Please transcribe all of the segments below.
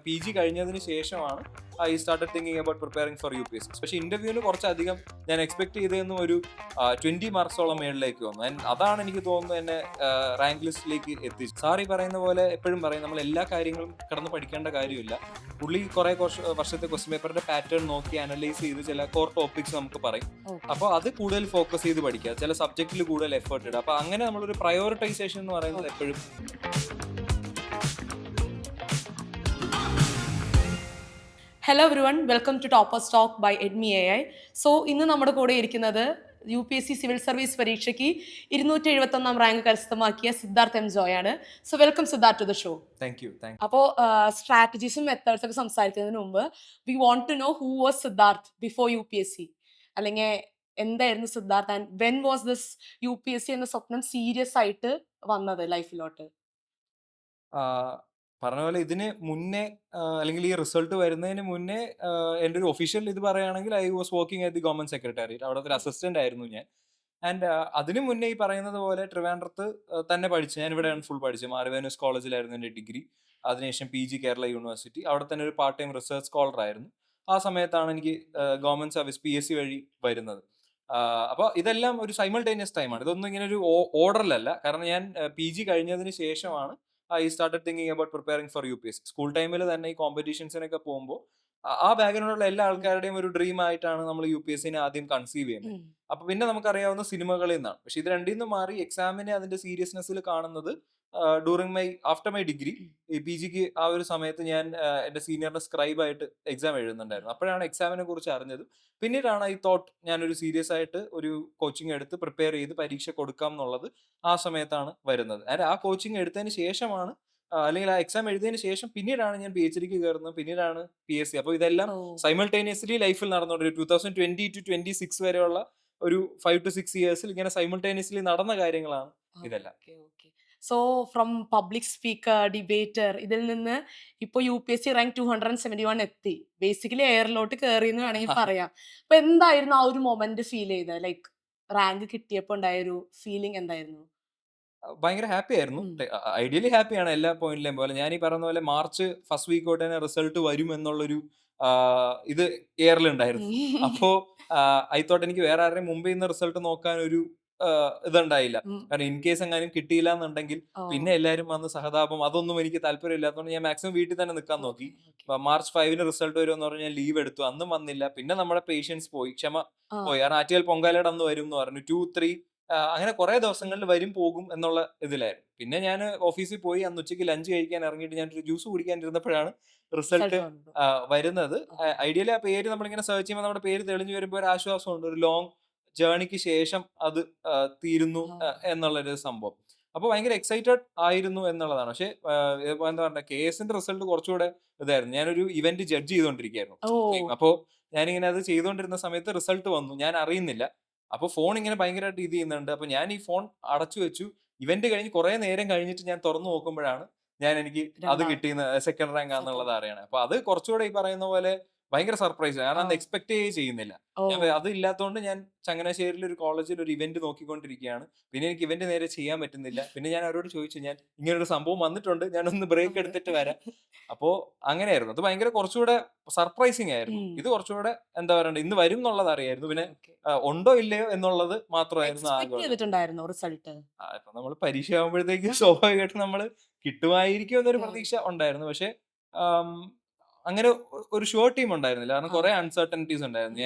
PG കഴിഞ്ഞതിന് ശേഷമാണ് I started thinking about preparing for UPSC. പക്ഷേ ഇന്റർവ്യൂവിന് കുറച്ചധികം ഞാൻ എക്സ്പെക്ട് ചെയ്തതെന്നും ഒരു 20 മാർക്സോളം മേളിലേക്ക് വന്നു. ആൻഡ് അതാണ് എനിക്ക് തോന്നുന്നു എന്നെ റാങ്ക് ലിസ്റ്റിലേക്ക് എത്തിച്ചു. സാർ ഈ പറയുന്ന പോലെ എപ്പോഴും പറയും, നമ്മൾ എല്ലാ കാര്യങ്ങളും കിടന്ന് പഠിക്കേണ്ട കാര്യമില്ല. പുള്ളി കുറെ വർഷത്തെ ക്വസ്റ്റ്യൻ പേപ്പറിന്റെ പാറ്റേൺ നോക്കി അനലൈസ് ചെയ്ത് ചില കോർ ടോപ്പിക്സ് നമുക്ക് പറയും. അപ്പോൾ അത് കൂടുതൽ ഫോക്കസ് ചെയ്ത് പഠിക്കുക, ചില സബ്ജക്റ്റിൽ കൂടുതൽ എഫേർട്ട് ഇടുക. അപ്പൊ അങ്ങനെ നമ്മളൊരു പ്രയോറിറ്റൈസേഷൻ എന്ന് പറയുന്നത് എപ്പോഴും hello everyone, welcome to toppers talk by Edmi AI. So ഇന്ന് നമ്മുടെ കൂടെ ഇരിക്കുന്നത് UPSC സിവിൽ സർവീസ് പരീക്ഷയ്ക്ക് 271 റാങ്ക് കരസ്ഥമാക്കിയ സിദ്ധാർത്ഥ് എം ജോയ് ആണ്. So welcome Siddharth to the show. Thank you. അപ്പോൾ സ്ട്രാറ്റജീസും മെത്തേഡ്സ് ഒക്കെ സംസാരിക്കുന്നതിന് മുമ്പ് we want to know who was Siddharth before UPSC, അല്ലെങ്കിൽ എന്തായിരുന്നു Siddharth and when was this UPSC എന്ന സ്വപ്നം സീരിയസ് ആയിട്ട് വന്നത് ലൈഫിലോട്ട്? പറഞ്ഞ പോലെ ഇതിന് മുന്നേ അല്ലെങ്കിൽ ഈ റിസൾട്ട് വരുന്നതിന് മുന്നേ എൻ്റെ ഒരു ഒഫീഷ്യൽ ഇത് പറയുകയാണെങ്കിൽ I was working at the government secretariat. അവിടുത്തെ ഒരു അസിസ്റ്റന്റ് ആയിരുന്നു ഞാൻ. ആൻഡ് അതിനു മുന്നേ ഈ പറയുന്നത് പോലെ ട്രിവാൻഡ്രത്ത് തന്നെ പഠിച്ചു. ഞാൻ ഇവിടെയാണ് ഫുൾ പഠിച്ചത്. മാർവേനൂസ് കോളേജിലായിരുന്നു എൻ്റെ ഡിഗ്രി. അതിനുശേഷം PG കേരള യൂണിവേഴ്സിറ്റി. അവിടെ തന്നെ ഒരു പാർട്ട് ടൈം റിസർച്ച് സ്കോളർ ആയിരുന്നു. ആ സമയത്താണ് എനിക്ക് ഗവൺമെന്റ് സർവീസ് PSC വഴി വരുന്നത്. അപ്പോൾ ഇതെല്ലാം ഒരു സൈമൾട്ടേനിയസ് ടൈമാണ്. ഇതൊന്നും ഇങ്ങനെ ഒരു ഓർഡറിലല്ല. കാരണം ഞാൻ PG കഴിഞ്ഞതിന് ശേഷമാണ് I started thinking about preparing for UPSC. School ടൈമിൽ തന്നെ ഈ കോമ്പറ്റീഷൻസിനൊക്കെ പോകുമ്പോൾ ആ ബാക്ക്ഗ്രൗണ്ടിലുള്ള എല്ലാ ആൾക്കാരുടെയും ഒരു ഡ്രീം ആയിട്ടാണ് നമ്മൾ UPSC ആദ്യം കൺസീവ് ചെയ്യുന്നത്. അപ്പൊ പിന്നെ നമുക്കറിയാവുന്ന സിനിമകളിൽ നിന്നാണ്. പക്ഷെ ഇത് രണ്ടിൽ നിന്ന് മാറി എക്സാമിനെ അതിന്റെ സീരിയസ്നെസ്സിൽ കാണുന്നത് ആഫ്റ്റർ മൈ ഡിഗ്രി. ഈ PGക്ക് ആ ഒരു സമയത്ത് ഞാൻ എന്റെ സീനിയറിന്റെ സ്ക്രൈബ് ആയിട്ട് എക്സാം എഴുതുന്നുണ്ടായിരുന്നു. അപ്പോഴാണ് എക്സാമിനെ കുറിച്ച് അറിഞ്ഞത്. പിന്നീടാണ് ഐ തോട്ട് ഞാനൊരു സീരിയസ് ആയിട്ട് ഒരു കോച്ചിങ് എടുത്ത് പ്രിപ്പയർ ചെയ്ത് പരീക്ഷ കൊടുക്കാം എന്നുള്ളത് ആ സമയത്താണ് വരുന്നത്. ആ കോച്ചിങ് എടുത്തതിന് ശേഷമാണ് അല്ലെങ്കിൽ ആ എക്സാം എഴുതിയതിന് ശേഷം പിന്നീടാണ് ഞാൻ PhDക്ക് കയറുന്നത്. പിന്നീടാണ് PSC. അപ്പോൾ ഇതെല്ലാം സൈമൾട്ടേനിയസ്ലി ലൈഫിൽ നടന്നുകൊണ്ട് 2020 to 26 വരെയുള്ള ഒരു 5 to 6 ഇയേഴ്സിൽ ഇങ്ങനെ സൈമൾട്ടേനിയസ്ലി നടന്ന കാര്യങ്ങളാണ് ഇതെല്ലാം. So from public speaker, debater, ഇതിൽ നിന്ന് ഇപ്പൊ UPSC റാങ്ക് 271 എത്തി. ബേസിക്കലി എയറിലോട്ട് കയറി എന്ന് വേണമെങ്കിൽ പറയാം. അപ്പൊ എന്തായിരുന്നു ആ ഒരു മൊമെന്റ് ഫീൽ ചെയ്തത്? ലൈക്ക് റാങ്ക് കിട്ടിയപ്പോ ഉണ്ടായ ഒരു ഫീലിംഗ് എന്തായിരുന്നു? ഭയങ്കര ഹാപ്പി ആയിരുന്നു. ഐഡിയലി ഹാപ്പിയാണ് എല്ലാ പോയിന്റിലെയും പോലെ. ഞാൻ ഈ പറയുന്ന പോലെ മാർച്ച് ഫസ്റ്റ് വീക്ക് തൊട്ട് തന്നെ റിസൾട്ട് വരും എന്നുള്ളൊരു ഇത് എയറിലുണ്ടായിരുന്നു. അപ്പോ ഐ തോട്ട് എനിക്ക് വേറെ ആരുടെയും മുമ്പിൽ നിന്ന് റിസൾട്ട് നോക്കാൻ ഒരു ഇതുണ്ടായില്ല. കാരണം ഇൻ കേസ് എങ്ങാനും കിട്ടിയില്ല എന്നുണ്ടെങ്കിൽ പിന്നെ എല്ലാവരും വന്ന് സഹതാപം, അതൊന്നും എനിക്ക് താല്പര്യമില്ലാത്തതുകൊണ്ട് ഞാൻ മാക്സിമം വീട്ടിൽ തന്നെ നിൽക്കാൻ നോക്കി. മാർച്ച് 5 റിസൾട്ട് വരുമെന്ന് പറഞ്ഞ് ഞാൻ ലീവ് എടുത്തു. അന്നും വന്നില്ല. പിന്നെ നമ്മുടെ പേഷ്യൻസ് പോയി, ക്ഷമ പോയി. കാരണം ആറ്റുകാൽ പൊങ്കാലയുടെ അന്ന് വരും എന്ന് പറഞ്ഞു. 2, 3 അങ്ങനെ കുറെ ദിവസങ്ങളിൽ വരും പോകും എന്നുള്ള ഇതിലായിരുന്നു. പിന്നെ ഞാൻ ഓഫീസിൽ പോയി. അന്ന് ഉച്ചയ്ക്ക് ലഞ്ച് കഴിക്കാൻ ഇറങ്ങിയിട്ട് ഞാൻ ഒരു ജ്യൂസ് കുടിക്കാൻ ഇരുന്നപ്പോഴാണ് റിസൾട്ട് വരുന്നത്. ഐഡിയലി ആ പേര് നമ്മളിങ്ങനെ സെർച്ച് ചെയ്യുമ്പോൾ നമ്മുടെ പേര് തെളിഞ്ഞു വരുമ്പോൾ ഒരു ആശ്വാസമുണ്ട്. ഒരു ലോങ് ജേർണിക്ക് ശേഷം അത് തീരുന്നു എന്നുള്ളൊരു സംഭവം. അപ്പോൾ ഭയങ്കര എക്സൈറ്റഡ് ആയിരുന്നു എന്നുള്ളതാണ്. പക്ഷേ എന്താ പറയുക, കേസിന്റെ റിസൾട്ട് കുറച്ചുകൂടെ ഇതായിരുന്നു. ഞാനൊരു ഇവന്റ് ജഡ്ജ് ചെയ്തുകൊണ്ടിരിക്കുകയായിരുന്നു. അപ്പോൾ ഞാനിങ്ങനെ അത് ചെയ്തുകൊണ്ടിരുന്ന സമയത്ത് റിസൾട്ട് വന്നു. ഞാൻ അറിയുന്നില്ല. അപ്പൊ ഫോൺ ഇങ്ങനെ ഭയങ്കരമായിട്ട് ഇത് ചെയ്യുന്നുണ്ട്. അപ്പൊ ഞാൻ ഈ ഫോൺ അടച്ചു വെച്ചു. ഇവന്റ് കഴിഞ്ഞ് കുറെ നേരം കഴിഞ്ഞിട്ട് ഞാൻ തുറന്നു നോക്കുമ്പോഴാണ് എനിക്ക് അത് കിട്ടിയെന്ന്, സെക്കൻഡ് റാങ്ക് ആണെന്നുള്ളത് അറിയണേ. അപ്പൊ അത് കുറച്ചുകൂടെ ഈ പറയുന്ന പോലെ ഭയങ്കര സർപ്രൈസ്. കാരണം അത് എക്സ്പെക്ട് ചെയ്തില്ല. അത് ഇല്ലാത്തതുകൊണ്ട് ഞാൻ ചങ്ങനാശ്ശേരിയിൽ ഒരു കോളേജിൽ ഒരു ഇവന്റ് നോക്കിക്കൊണ്ടിരിക്കുകയാണ്. പിന്നെ എനിക്ക് ഇവന്റ് നേരെ ചെയ്യാൻ പറ്റുന്നില്ല. പിന്നെ ഞാൻ അവരോട് ചോദിച്ചു, ഞാൻ ഇങ്ങനെ ഒരു സംഭവം വന്നിട്ടുണ്ട്, ഞാനൊന്ന് ബ്രേക്ക് എടുത്തിട്ട് വരാം. അപ്പോ അങ്ങനെയായിരുന്നു. അത് ഭയങ്കര കുറച്ചുകൂടെ സർപ്രൈസിങ് ആയിരുന്നു. ഇത് കുറച്ചുകൂടെ എന്താ പറയണ്ടേ, ഇന്ന് വരും എന്നുള്ളത് അറിയായിരുന്നു. പിന്നെ ഉണ്ടോ ഇല്ലയോ എന്നുള്ളത് മാത്രമായിരുന്നു ആകെ. റിസൾട്ട് ഇപ്പൊ നമ്മൾ പരീക്ഷ ആകുമ്പോഴത്തേക്ക് സ്വാഭാവികമായിട്ടും നമ്മൾ കിട്ടുമായിരിക്കും എന്നൊരു പ്രതീക്ഷ ഉണ്ടായിരുന്നു. പക്ഷെ അങ്ങനെ ഒരു ഷുവർ ടീം ഉണ്ടായിരുന്നില്ല. കാരണം കുറെ അൺസർട്ടനിറ്റീസ് ഉണ്ടായിരുന്നു.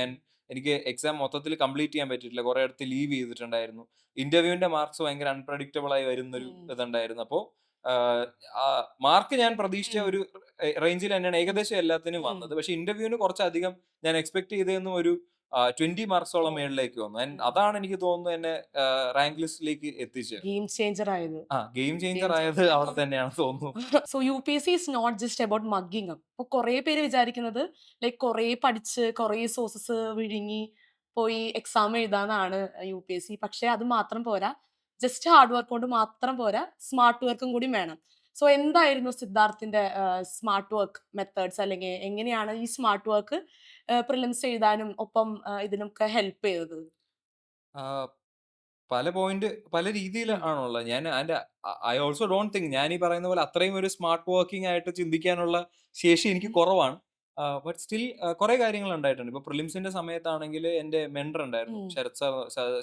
എനിക്ക് എക്സാം മൊത്തത്തിൽ കംപ്ലീറ്റ് ചെയ്യാൻ പറ്റിയിട്ടില്ല. കുറെ അടുത്ത് ലീവ് ചെയ്തിട്ടുണ്ടായിരുന്നു. ഇന്റർവ്യൂവിന്റെ മാർക്സ് ഭയങ്കര അൺപ്രഡിക്റ്റബിൾ ആയി വരുന്നൊരു ഇതുണ്ടായിരുന്നു. അപ്പോൾ മാർക്ക് ഞാൻ പ്രതീക്ഷിച്ച ഒരു റേഞ്ചിൽ തന്നെയാണ് ഏകദേശം എല്ലാത്തിനും വന്നത്. പക്ഷെ ഇന്റർവ്യൂവിന് കുറച്ചധികം ഞാൻ എക്സ്പെക്ട് ചെയ്തതെന്നും ഒരു 20 മാർക്സോളം മേളിലേക്ക് വന്നു. അതാണ് എനിക്ക് തോന്നുന്നു എന്നെ റാങ്ക് ലിസ്റ്റിലേക്ക് എത്തിച്ചത്. ഗെയിം ചേഞ്ചർ ആയത്. ഗെയിം ചേഞ്ചർ ആയത് അവിടെ തന്നെയാണ് തോന്നുന്നു. So UPSC is not just about mugging up. അപ്പോൾ കുറേ പേര് വിചാരിക്കുന്നത് ലൈക്ക് കുറേ പഠിച്ച് കുറേ സോഴ്സസ് വിഴുങ്ങി പോയി എക്സാം എഴുതാന്നാണ് UPSC. പക്ഷെ അത് മാത്രം പോരാ. ജസ്റ്റ് ഹാർഡ് വർക്ക് കൊണ്ട് മാത്രം പോരാ, സ്മാർട്ട് വർക്കും കൂടി വേണം. സോ എന്തായിരുന്നു സിദ്ധാർത്ഥിന്റെ സ്മാർട്ട് വർക്ക് മെത്തേഡ്സ്, അല്ലെങ്കിൽ എങ്ങനെയാണ് ഈ സ്മാർട്ട് വർക്ക് പ്രിലിംസ് എഴുതാനും ഒപ്പം ഇതിനൊക്കെ ഹെൽപ്പ് ചെയ്തത്? പല പോയിന്റ് പല രീതിയിൽ ഉം. ആണുള്ളത്. ഞാൻ and I also don't think ഞാൻ ഈ പറയുന്ന പോലെ അത്രയും ഒരു സ്മാർട്ട് വർക്കിംഗ് ആയിട്ട് ചിന്തിക്കാനുള്ള ശേഷി എനിക്ക് ഉം. കുറവാണ്. ബട്ട് സ്റ്റിൽ കുറെ കാര്യങ്ങൾ ഉണ്ടായിട്ടുണ്ട്. ഇപ്പൊ പ്രിലിംസിന്റെ സമയത്താണെങ്കിൽ എന്റെ മെന്റർ ഉണ്ടായിരുന്നു. ഉം.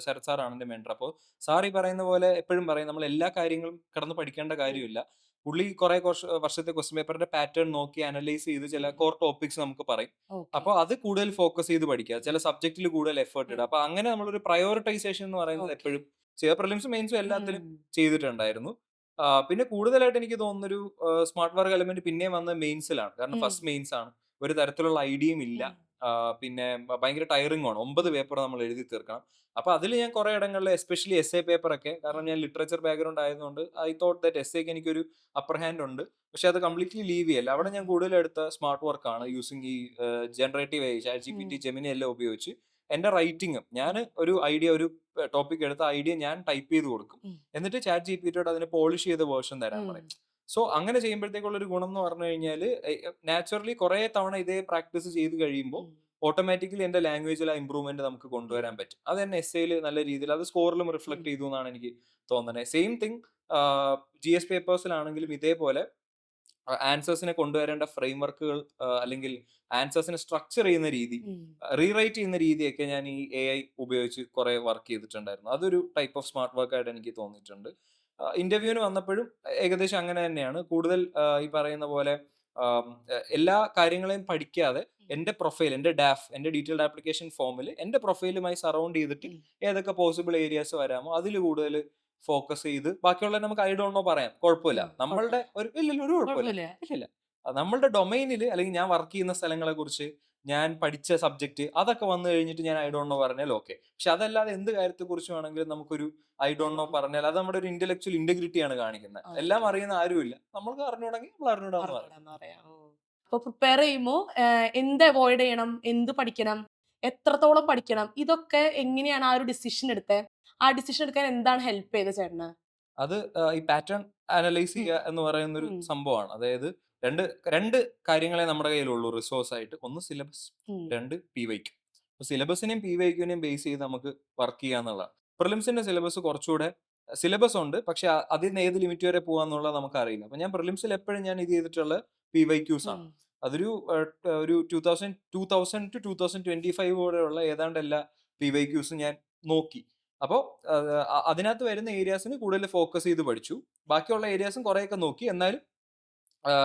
ശരത് സാറാണ് എന്റെ മെന്റർ. അപ്പോൾ സാർ ഈ പറയുന്ന പോലെ എപ്പോഴും പറയും നമ്മൾ എല്ലാ കാര്യങ്ങളും കിടന്ന് പഠിക്കേണ്ട ഉം. കാര്യമില്ല. പുള്ളി കുറെ വർഷത്തെ ക്വസ്റ്റ്യൻ പേപ്പറിന്റെ പാറ്റേൺ നോക്കി അനലൈസ് ചെയ്ത് ചില ഉം. കോർ ടോപ്പിക്സ് നമുക്ക് പറയും. ഓക്കെ. അപ്പോൾ അത് കൂടുതൽ ഫോക്കസ് ചെയ്ത് പഠിക്കുക. ചില സബ്ജക്റ്റിൽ കൂടുതൽ എഫേർട്ട് ഉം. ഇടുക. അപ്പൊ അങ്ങനെ നമ്മളൊരു പ്രയോറിറ്റൈസേഷൻ എന്ന് പറയുന്നത് ഓക്കെ. എപ്പോഴും പ്രിലിംസും മെയിൻസും എല്ലാത്തിലും ഉം. ചെയ്തിട്ടുണ്ടായിരുന്നു. പിന്നെ കൂടുതലായിട്ട് എനിക്ക് തോന്നുന്നൊരു സ്മാർട്ട് വർക്ക് എലമെന്റ് പിന്നെയും വന്നത് മെയിൻസിലാണ്. കാരണം ഉം. ഫസ്റ്റ് മെയിൻസ് ആണ്. ഒരു തരത്തിലുള്ള ഐഡിയയും ഇല്ല. ഉം. പിന്നെ ഭയങ്കര ടയറിംഗ് ആണ്. 9 പേപ്പർ നമ്മൾ എഴുതി തീർക്കണം. അപ്പൊ അതിൽ ഞാൻ കുറെ ഇടങ്ങളിൽ എസ്പെഷ്യലി എസ്എ പേപ്പർ ഒക്കെ, കാരണം ഞാൻ ലിറ്ററേച്ചർ ബാക്ക്ഗ്രൗണ്ട് ആയതുകൊണ്ട് ഐ തോട്ട് ദാറ്റ് എസ്എക്ക് എനിക്കൊരു അപ്പർ ഹാൻഡ് ഉണ്ട്. പക്ഷെ അത് കംപ്ലീറ്റ്ലി ലീവ് ചെയ്യല്ല. അവിടെ ഞാൻ ഉം. കൂടുതൽ എടുത്ത സ്മാർട്ട് വർക്കാണ് യൂസിങ് ഈ ജനറേറ്റീവ് AI, ചാറ്റ് ഉം. ജിപിടി, ജെമിനി എല്ലാം ഉപയോഗിച്ച് എന്റെ റൈറ്റിംഗും ഞാൻ ഒരു ഐഡിയ, ഒരു ടോപ്പിക് എടുത്ത ഐഡിയ ഞാൻ ടൈപ്പ് ചെയ്ത് കൊടുക്കും. ഉം. എന്നിട്ട് ചാറ്റ് ജിപിടിയോട് അതിനെ പോളിഷ് ചെയ്ത വേർഷൻ തരാൻ ഉം. പറയും. സോ അങ്ങനെ ചെയ്യുമ്പോഴത്തേക്കുള്ള ഒരു ഗുണം എന്ന് പറഞ്ഞു കഴിഞ്ഞാൽ നാച്ചുറലി കുറെ തവണ ഇതേ പ്രാക്ടീസ് ചെയ്ത് കഴിയുമ്പോൾ ഉം. ഓട്ടോമാറ്റിക്കലി എന്റെ ലാംഗ്വേജിൽ ആ ഇംപ്രൂവ്മെന്റ് നമുക്ക് ഉം. കൊണ്ടുവരാൻ പറ്റും. അത് തന്നെ എസ്സേയിൽ നല്ല രീതിയിൽ അത് സ്കോറിലും ഉം. റിഫ്ലക്ട് ചെയ്തു എന്നാണ് എനിക്ക് തോന്നുന്നത്. സെയിം തിങ് GS പേപ്പേഴ്സിലാണെങ്കിലും ഇതേപോലെ ആൻസേഴ്സിനെ കൊണ്ടുവരേണ്ട ഫ്രെയിം വർക്കുകൾ, അല്ലെങ്കിൽ ആൻസേഴ്സിനെ സ്ട്രക്ചർ ചെയ്യുന്ന രീതി, ഉം. റീറൈറ്റ് ചെയ്യുന്ന രീതിയൊക്കെ ഞാൻ ഈ AI ഉപയോഗിച്ച് കുറെ വർക്ക് ചെയ്തിട്ടുണ്ടായിരുന്നു. അതൊരു ടൈപ്പ് ഓഫ് സ്മാർട്ട് വർക്ക് ആയിട്ട് എനിക്ക് തോന്നിയിട്ടുണ്ട്. ഇന്റർവ്യൂവിന് വന്നപ്പോഴും ഏകദേശം അങ്ങനെ തന്നെയാണ്. കൂടുതൽ ഈ പറയുന്ന പോലെ എല്ലാ കാര്യങ്ങളെയും പഠിക്കാതെ ഉം. എന്റെ പ്രൊഫൈൽ, എന്റെ ഡാഫ്, എന്റെ ഡീറ്റെയിൽഡ് ആപ്ലിക്കേഷൻ ഫോമിൽ എന്റെ പ്രൊഫൈലുമായി സറൗണ്ട് ചെയ്തിട്ട് ഉം. ഏതൊക്കെ പോസിബിൾ ഏരിയാസ് വരാമോ അതിൽ കൂടുതൽ ഫോക്കസ് ചെയ്ത് ബാക്കിയുള്ള നമുക്ക് ഐ ഡോണ്ട് നോ പറയാം, കുഴപ്പമില്ല. നമ്മളുടെ കുഴപ്പമില്ല. ഒരു ഇല്ലില്ല, ഒരു കുഴപ്പമില്ല. കുഴപ്പമില്ല. ഇല്ലില്ല. നമ്മളുടെ ഡൊമൈനിൽ അല്ലെങ്കിൽ ഞാൻ വർക്ക് ചെയ്യുന്ന സ്ഥലങ്ങളെ കുറിച്ച്, ഞാൻ പഠിച്ച സബ്ജക്ട് അതൊക്കെ വന്നു കഴിഞ്ഞിട്ട് ഞാൻ ഐ ഡോണ്ട് നോ പറഞ്ഞാൽ ഓക്കെ. പക്ഷെ അതല്ലാതെ എന്ത് കാര്യത്തെ കുറിച്ച് വേണമെങ്കിലും നമുക്കൊരു ഐ ഡോണ്ട് നോ ഉം. പറഞ്ഞാൽ അത് നമ്മുടെ ഒരു ഇന്റലക്ച്വൽ ഇന്റഗ്രിറ്റി ആണ് കാണിക്കുന്നത്. എല്ലാം ഓക്കെ. അറിയുന്ന ആരുമില്ല. നമ്മൾക്ക് അറിഞ്ഞൂടെങ്കിൽ നമ്മൾ അറിഞ്ഞൂടാന്ന് പറയും. അറിഞ്ഞൂടാന്ന് പറയാം. ഓ. അപ്പൊ പ്രിപ്പയർ ചെയ്യുമ്പോ എന്ത് അവോയ്ഡ് ചെയ്യണം? എന്ത് പഠിക്കണം? എത്രത്തോളം പഠിക്കണം? ഇതൊക്കെ എങ്ങനെയാണ് ആ ഒരു ഡിസിഷൻ എടുത്തേ? ആ ഡിസിഷൻ എടുക്കാൻ എന്താണ് ഹെൽപ്പ് ചെയ്തത് ചേട്ടന്? അത് ഈ പാറ്റേൺ അനലൈസ് ഉം. ചെയ്യുക എന്ന് പറയുന്ന ഒരു ഉം. സംഭവമാണ്. അതായത് രണ്ട് രണ്ട് കാര്യങ്ങളെ നമ്മുടെ കയ്യിലുള്ളൂ റിസോഴ്സ് ആയിട്ട്. ഒന്ന് സിലബസ്, ഉം. രണ്ട് PYQ. സിലബസിനെയും PYQനെയും ബേസ് ചെയ്ത് നമുക്ക് വർക്ക് ചെയ്യാന്നുള്ളതാണ്. പ്രിലിംസിന്റെ സിലബസ് കുറച്ചുകൂടെ സിലബസ് ഉണ്ട്. പക്ഷെ അതിന്ന് ഏത് ലിമിറ്റ് വരെ പോവാന്നുള്ളത് നമുക്കറിയില്ല. അപ്പൊ ഞാൻ പ്രിലിംസിൽ എപ്പോഴും ഞാൻ ഇത് ചെയ്തിട്ടുള്ളത് PYQs ഉം. ആണ്. അതൊരു ഒരു 2000 ടു 2025 വരെയുള്ള ഏതാണ്ട് എല്ലാ PYQസും ഞാൻ നോക്കി. അപ്പോ അതിനകത്ത് വരുന്ന ഏരിയാസിന് കൂടുതൽ ഫോക്കസ് ചെയ്ത് പഠിച്ചു. ബാക്കിയുള്ള ഏരിയാസും കുറെയൊക്കെ നോക്കി. എന്നാലും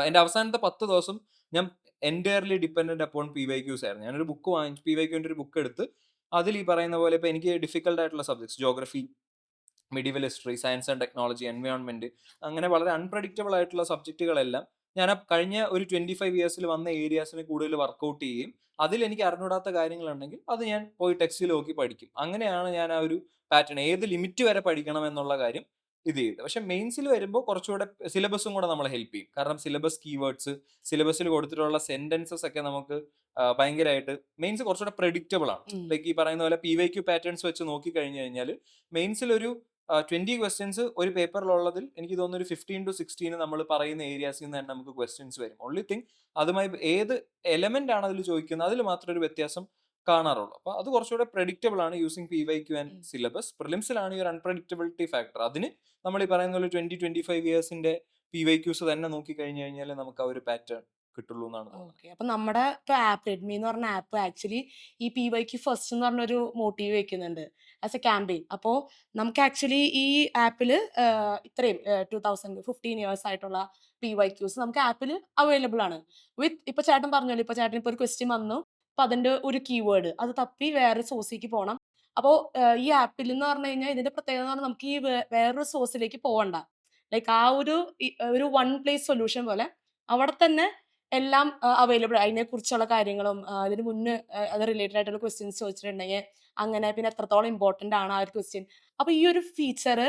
എന്റെ അവസാനത്തെ 10 ദിവസം ഞാൻ എൻറ്റയർലി ഡിപെൻഡന്റ് അപ്പോൺ PYQs ആയിരുന്നു. ഞാനൊരു ബുക്ക് വാങ്ങിച്ചു, PYQന്റെ ഒരു ബുക്ക് എടുത്ത് അതിൽ ഈ പറയുന്ന പോലെ ഇപ്പൊ എനിക്ക് ഡിഫിക്കൽട്ട് ആയിട്ടുള്ള subjects, geography, medieval history, science and technology, environment, അങ്ങനെ വളരെ അൺപ്രഡിക്റ്റബിൾ ആയിട്ടുള്ള സബ്ജക്റ്റുകളെല്ലാം ഞാൻ ആ കഴിഞ്ഞ ഒരു 25 ഇയേഴ്സിൽ വന്ന ഏരിയാസിന് കൂടുതൽ വർക്ക്ഔട്ട് ചെയ്യുകയും അതിൽ എനിക്ക് അറിഞ്ഞൂടാത്ത കാര്യങ്ങളുണ്ടെങ്കിൽ അത് ഞാൻ പോയി ടെക്സ്റ്റിൽ നോക്കി പഠിക്കും. അങ്ങനെയാണ് ഞാൻ ആ ഒരു പാറ്റേൺ, ഏത് ലിമിറ്റ് വരെ പഠിക്കണം എന്നുള്ള കാര്യം ഇത് ചെയ്തത്. പക്ഷെ മെയിൻസിൽ വരുമ്പോൾ കുറച്ചുകൂടെ സിലബസും കൂടെ നമ്മളെ ഹെൽപ്പ് ചെയ്യും. കാരണം സിലബസ് കീവേഡ്സ്, സിലബസിൽ കൊടുത്തിട്ടുള്ള സെന്റൻസസ് ഒക്കെ നമുക്ക് ഭയങ്കരമായിട്ട് മെയിൻസ് കുറച്ചുകൂടെ പ്രെഡിക്റ്റബിൾ ആണ്. ഉം. ലൈക്ക് ഈ പറയുന്ന പോലെ PYQ പാറ്റേൺസ് വെച്ച് നോക്കി കഴിഞ്ഞു കഴിഞ്ഞാൽ മെയിൻസിൽ ഒരു 20 ക്വസ്റ്റ്യൻസ് ഒരു പേപ്പറിലുള്ളതിൽ എനിക്ക് തോന്നുന്നു ഒരു 15 to 16 നമ്മൾ പറയുന്ന ഏരിയാസിൽ നിന്ന് തന്നെ നമുക്ക് ക്വസ്റ്റ്യൻസ് വരും. ഓൺലി തിങ് അതുമായി ഏത് എലമെന്റ് ആണ് അതിൽ ചോദിക്കുന്നത് അതിൽ മാത്രം ഒരു വ്യത്യാസം കാണാറുള്ളൂ. അപ്പൊ അത് കുറച്ചുകൂടെ പ്രെഡിക്റ്റബിൾ ആണ് യൂസിങ് PYQ ആൻഡ് ഉം. സിലബസ്. പ്രിലിംസിലാണ് ഈ ഒരു അൺപ്രഡിക്റ്റബിലിറ്റി ഫാക്ടർ. അതിന് നമ്മൾ ഈ പറയുന്ന പോലെ 20-25 ഇയേഴ്സിന്റെ PYQs തന്നെ നോക്കി കഴിഞ്ഞു കഴിഞ്ഞാൽ നമുക്ക് ആ ഒരു പാറ്റേൺ കിട്ടുള്ളൂ എന്നാണ് തോന്നുന്നത്. ഓക്കെ. അപ്പൊ നമ്മടെ ഇപ്പൊ ആപ്പ് റെഡ്മി എന്ന് പറഞ്ഞ ആപ്പ് ആക്ച്വലി ഈ PYQ ഫസ്റ്റ് എന്ന് പറഞ്ഞൊരു മോട്ടീവ് വെക്കുന്നുണ്ട് ആസ് എ ക്യാമ്പയിൻ. അപ്പോ നമുക്ക് ആക്ച്വലി ഈ ആപ്പില് ഇത്രയും 2015 ഇയേഴ്സ് ആയിട്ടുള്ള PYQs നമുക്ക് ആപ്പില് അവൈലബിൾ ആണ്. വിത്ത് ഇപ്പൊ ചേട്ടൻ പറഞ്ഞല്ലോ, ഇപ്പൊ ചേട്ടന് ഇപ്പൊ ഒരു ക്വസ്റ്റ്യൻ വന്നു. അപ്പൊ അതിന്റെ ഒരു കീവേഡ് അത് തപ്പി വേറെ സോഴ്സിലേക്ക് പോണം. അപ്പോ ഈ ആപ്പിൽ എന്ന് പറഞ്ഞു കഴിഞ്ഞാൽ ഇതിന്റെ പ്രത്യേകത എന്ന് പറഞ്ഞാൽ നമുക്ക് ഈ വേറൊരു സോഴ്സിലേക്ക് പോവണ്ട. ലൈക്ക് ആ ഒരു ഒരു വൺ പ്ലേസ് സൊല്യൂഷൻ പോലെ അവിടെ തന്നെ എല്ലാം അവൈലബിൾ. അതിനെക്കുറിച്ചുള്ള കാര്യങ്ങളും അതിന് മുന്നേ അത് റിലേറ്റഡ് ആയിട്ടുള്ള ക്വസ്റ്റ്യൻസ് ചോദിച്ചിട്ടുണ്ടെങ്കിൽ അങ്ങനെ പിന്നെ എത്രത്തോളം ഇമ്പോർട്ടന്റ് ആണ് ആ ഒരു ക്വസ്റ്റ്യൻ. അപ്പൊ ഈ ഒരു ഫീച്ചർ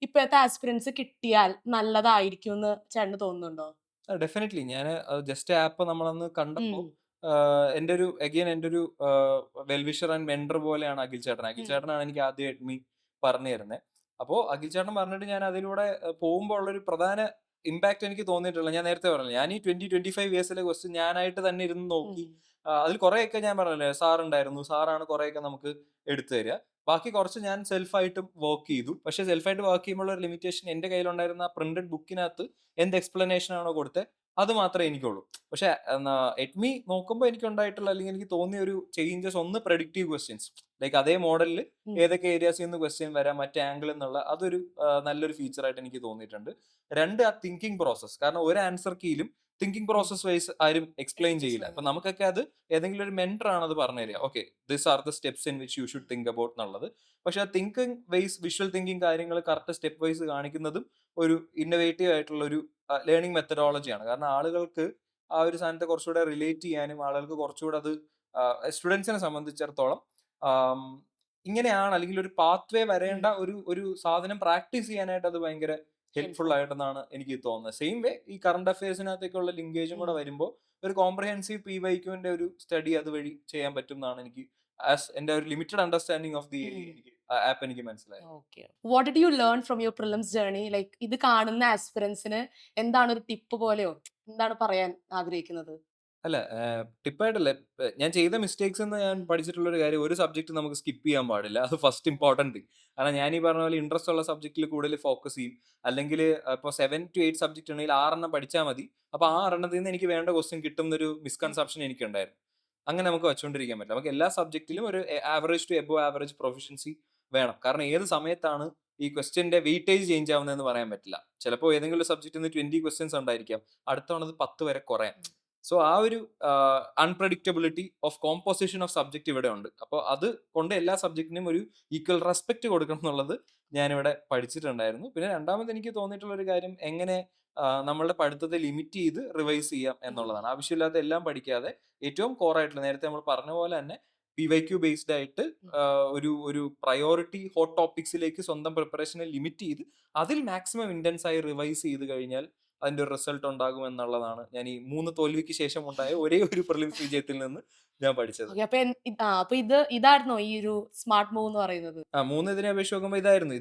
ഇപ്പോഴത്തെ ആസ്പിരൻസ് കിട്ടിയാൽ നല്ലതായിരിക്കുംന്ന് ചേട്ടന് തോന്നുന്നുണ്ടോ? ഡെഫിനറ്റ്ലി ഞാൻ ജസ്റ്റ് ആപ്പ് നമ്മളന്ന് ഉം. കണ്ടപ്പോൾ എൻ്റെ ഒരു അഗൈൻ എൻ്റെ ഒരു വെൽവിഷർ ആൻഡ് മെന്റർ പോലെയാണ് അഖിൽ ചേട്ടൻ. അഖിൽ ഉം. ചേട്ടനാണ് എനിക്ക് ആദ്യമായിട്ട് പറഞ്ഞു തരുന്നത്. അപ്പോൾ അഖിൽ ചേട്ടൻ പറഞ്ഞിട്ട് ഞാൻ അതിലൂടെ പോകുമ്പോൾ ഉള്ളൊരു പ്രധാന ഇമ്പാക്ട് എനിക്ക് തോന്നിയിട്ടുള്ളത് ഞാൻ നേരത്തെ പറഞ്ഞു. ഞാൻ ഈ 20-25 ഇയേഴ്സിലെ ക്വസ്റ്റ്യൻ ഞാനായിട്ട് തന്നെ ഇരുന്ന് ഉം. നോക്കി. അതിൽ കുറെയൊക്കെ ഞാൻ പറഞ്ഞില്ലേ, സാർ ഉണ്ടായിരുന്നു, സാറാണ് കുറെയൊക്കെ നമുക്ക് എടുത്തു തരിക. ബാക്കി കുറച്ച് ഞാൻ സെൽഫായിട്ടും വർക്ക് ചെയ്തു. പക്ഷെ സെൽഫായിട്ട് വർക്ക് ചെയ്യുമ്പോൾ ഒരു ലിമിറ്റേഷൻ, എന്റെ കയ്യിലുണ്ടായിരുന്ന പ്രിന്റഡ് ബുക്കിനകത്ത് എന്ത് എക്സ്പ്ലനേഷൻ ആണോ കൊടുത്തത് അത് മാത്രമേ എനിക്കുള്ളൂ. പക്ഷെ എഡ്മി നോക്കുമ്പോൾ എനിക്ക് ഉണ്ടായിട്ടുള്ള, അല്ലെങ്കിൽ എനിക്ക് തോന്നിയ ഒരു ചേഞ്ചസ്, ഒന്ന് പ്രഡിക്റ്റീവ് ക്വസ്റ്റ്യൻസ്, ലൈക്ക് അതേ മോഡലിൽ ഉം. ഏതൊക്കെ ഏരിയാസിൽ നിന്ന് ക്വസ്റ്റ്യൻ വരാം, മറ്റേ ആംഗിൾ എന്നുള്ള, അതൊരു നല്ലൊരു ഫീച്ചറായിട്ട് എനിക്ക് തോന്നിയിട്ടുണ്ട്. രണ്ട്, ആ തിങ്കിങ് പ്രോസസ്. കാരണം ഒരു ആൻസർ കീയിലും തിങ്കിങ് ഉം. പ്രോസസ് വൈസ് ആരും എക്സ്പ്ലെയിൻ ചെയ്യില്ല. Explain അപ്പൊ ചെയ്യും. നമുക്കൊക്കെ അത് ഏതെങ്കിലും ഒരു മെന്റർ ആണ് അത് പറഞ്ഞു തരിക. Okay, this are the steps in which you should think about എന്നുള്ളത്. പക്ഷെ ആ തിങ്കിങ് വൈസ്, വിഷ്വൽ തിങ്കിങ് കാര്യങ്ങൾ കറക്റ്റ് സ്റ്റെപ്പ് വൈസ് കാണിക്കുന്നതും ഒരു ഇന്നോവേറ്റീവ് ആയിട്ടുള്ള ഒരു ലേണിംഗ് മെത്തഡോളജിയാണ്. കാരണം ആളുകൾക്ക് ആ ഒരു സാധനത്തെ കുറച്ചുകൂടെ റിലേറ്റ് ചെയ്യാനും, ആളുകൾക്ക് കുറച്ചുകൂടെ അത്, സ്റ്റുഡൻസിനെ സംബന്ധിച്ചിടത്തോളം ആം, ഇങ്ങനെയാണ്, അല്ലെങ്കിൽ ഒരു പാത്ത് വേ ഉം. വരേണ്ട ഒരു ഒരു സാധനം പ്രാക്ടീസ് ചെയ്യാനായിട്ട് അത് ഭയങ്കര ഹെൽപ്ഫുൾ ഹെൽപ്ഫുൾ. ആയിട്ടെന്നാണ് എനിക്ക് തോന്നുന്നത്. സെയിം വേ ഈ കറണ്ട് അഫയേഴ്സിനകത്തേക്കുള്ള ലിങ്കേജും കൂടെ വരുമ്പോൾ ഒരു കോംപ്രഹെൻസീവ് PYQന്റെ ഒരു സ്റ്റഡി അതുവഴി ചെയ്യാൻ പറ്റും എന്നാണ് എനിക്ക്, ആസ് എന്റെ ഒരു limited understanding of the app എനിക്ക് മനസ്സിലായത്. Okay. What did you learn from your prelims journey? Like ഇത് കാണുന്ന ആസ്പിറൻസിന് എന്താണ് ഒരു ടിപ്പ് പോലെയോ എന്താണ് പറയാൻ ആഗ്രഹിക്കുന്നത്? അല്ല, ടിപ്പായിട്ടല്ല. ഞാൻ ചെയ്ത മിസ്റ്റേക്സ് എന്ന് ഞാൻ പഠിച്ചിട്ടുള്ള ഒരു കാര്യം, ഒരു സബ്ജക്ട് നമുക്ക് സ്കിപ്പ് ചെയ്യാൻ പാടില്ല. അത് ഫസ്റ്റ് ഇമ്പോർട്ടന്റ് തിങ്. കാരണം ഞാൻ ഈ പറഞ്ഞ പോലെ ഇൻട്രസ്റ്റ് ഉള്ള സബ്ജക്റ്റിൽ കൂടുതൽ ഫോക്കസ് ചെയ്യും. അല്ലെങ്കിൽ ഇപ്പോൾ 7 to 8 സബ്ജക്ട് ഉണ്ടെങ്കിൽ 6 പഠിച്ചാൽ മതി. അപ്പോൾ ആ 6 നിന്ന് എനിക്ക് വേണ്ട ക്വസ്റ്റ്യൻ കിട്ടും എന്നൊരു മിസ്കൺസെപ്ഷൻ എനിക്കുണ്ടായിരുന്നു. അങ്ങനെ നമുക്ക് വെച്ചുകൊണ്ടിരിക്കാൻ പറ്റില്ല. നമുക്ക് എല്ലാ സബ്ജക്റ്റിലും ഒരു average to above average proficiency വേണം. കാരണം ഏത് സമയത്താണ് ഈ ക്വസ്റ്റ്യന്റെ വെയിറ്റേജ് ചേഞ്ച് ആവുന്നതെന്ന് പറയാൻ പറ്റില്ല. ചിലപ്പോൾ ഏതെങ്കിലും ഒരു സബ്ജക്റ്റിൽ നിന്ന് 20 ക്വസ്റ്റ്യൻസ് ഉണ്ടായിരിക്കാം, അടുത്ത തവണ അത് 10 വരെ കുറയാം. സോ ആ ഒരു unpredictability of composition of subject ഇവിടെ ഉണ്ട്. അപ്പോൾ അത് കൊണ്ട് എല്ലാ സബ്ജക്റ്റിനും ഒരു ഈക്വൽ റെസ്പെക്ട് കൊടുക്കണം എന്നുള്ളത് ഞാനിവിടെ പഠിച്ചിട്ടുണ്ടായിരുന്നു. പിന്നെ രണ്ടാമത് എനിക്ക് തോന്നിയിട്ടുള്ള ഒരു കാര്യം, എങ്ങനെ നമ്മളുടെ പഠിത്തത്തെ ലിമിറ്റ് ചെയ്ത് റിവൈസ് ചെയ്യാം എന്നുള്ളതാണ്. ആവശ്യമില്ലാത്ത എല്ലാം പഠിക്കാതെ ഏറ്റവും കോർ ആയിട്ടുള്ള, നേരത്തെ നമ്മൾ പറഞ്ഞ പോലെ തന്നെ PYQ ബേസ്ഡ് ആയിട്ട് ഒരു ഒരു പ്രയോറിറ്റി ഹോട്ട് ടോപ്പിക്സിലേക്ക് സ്വന്തം പ്രിപ്പറേഷനെ ലിമിറ്റ് ചെയ്ത് അതിൽ മാക്സിമം ഇന്റൻസ് ആയി റിവൈസ് ചെയ്ത് കഴിഞ്ഞാൽ അതിന്റെ ഒരു റിസൾട്ട് ഉണ്ടാകും എന്നുള്ളതാണ് ഞാൻ ഈ 3 തോൽവിക്ക് ശേഷം ഉണ്ടായ ഒരേ ഒരു പ്രിലിംസ് വിജയത്തിൽ നിന്ന് ഞാൻ പഠിച്ചത്. ഓക്കെ. അപ്പൊ ഇതായിരുന്നോ ഈ ഒരു സ്മാർട്ട് മൂവ് എന്ന് പറയുന്നത്? 3 ഇതിനെ അപേക്ഷിച്ച് നോക്കുമ്പോൾ ഇതായിരുന്നു.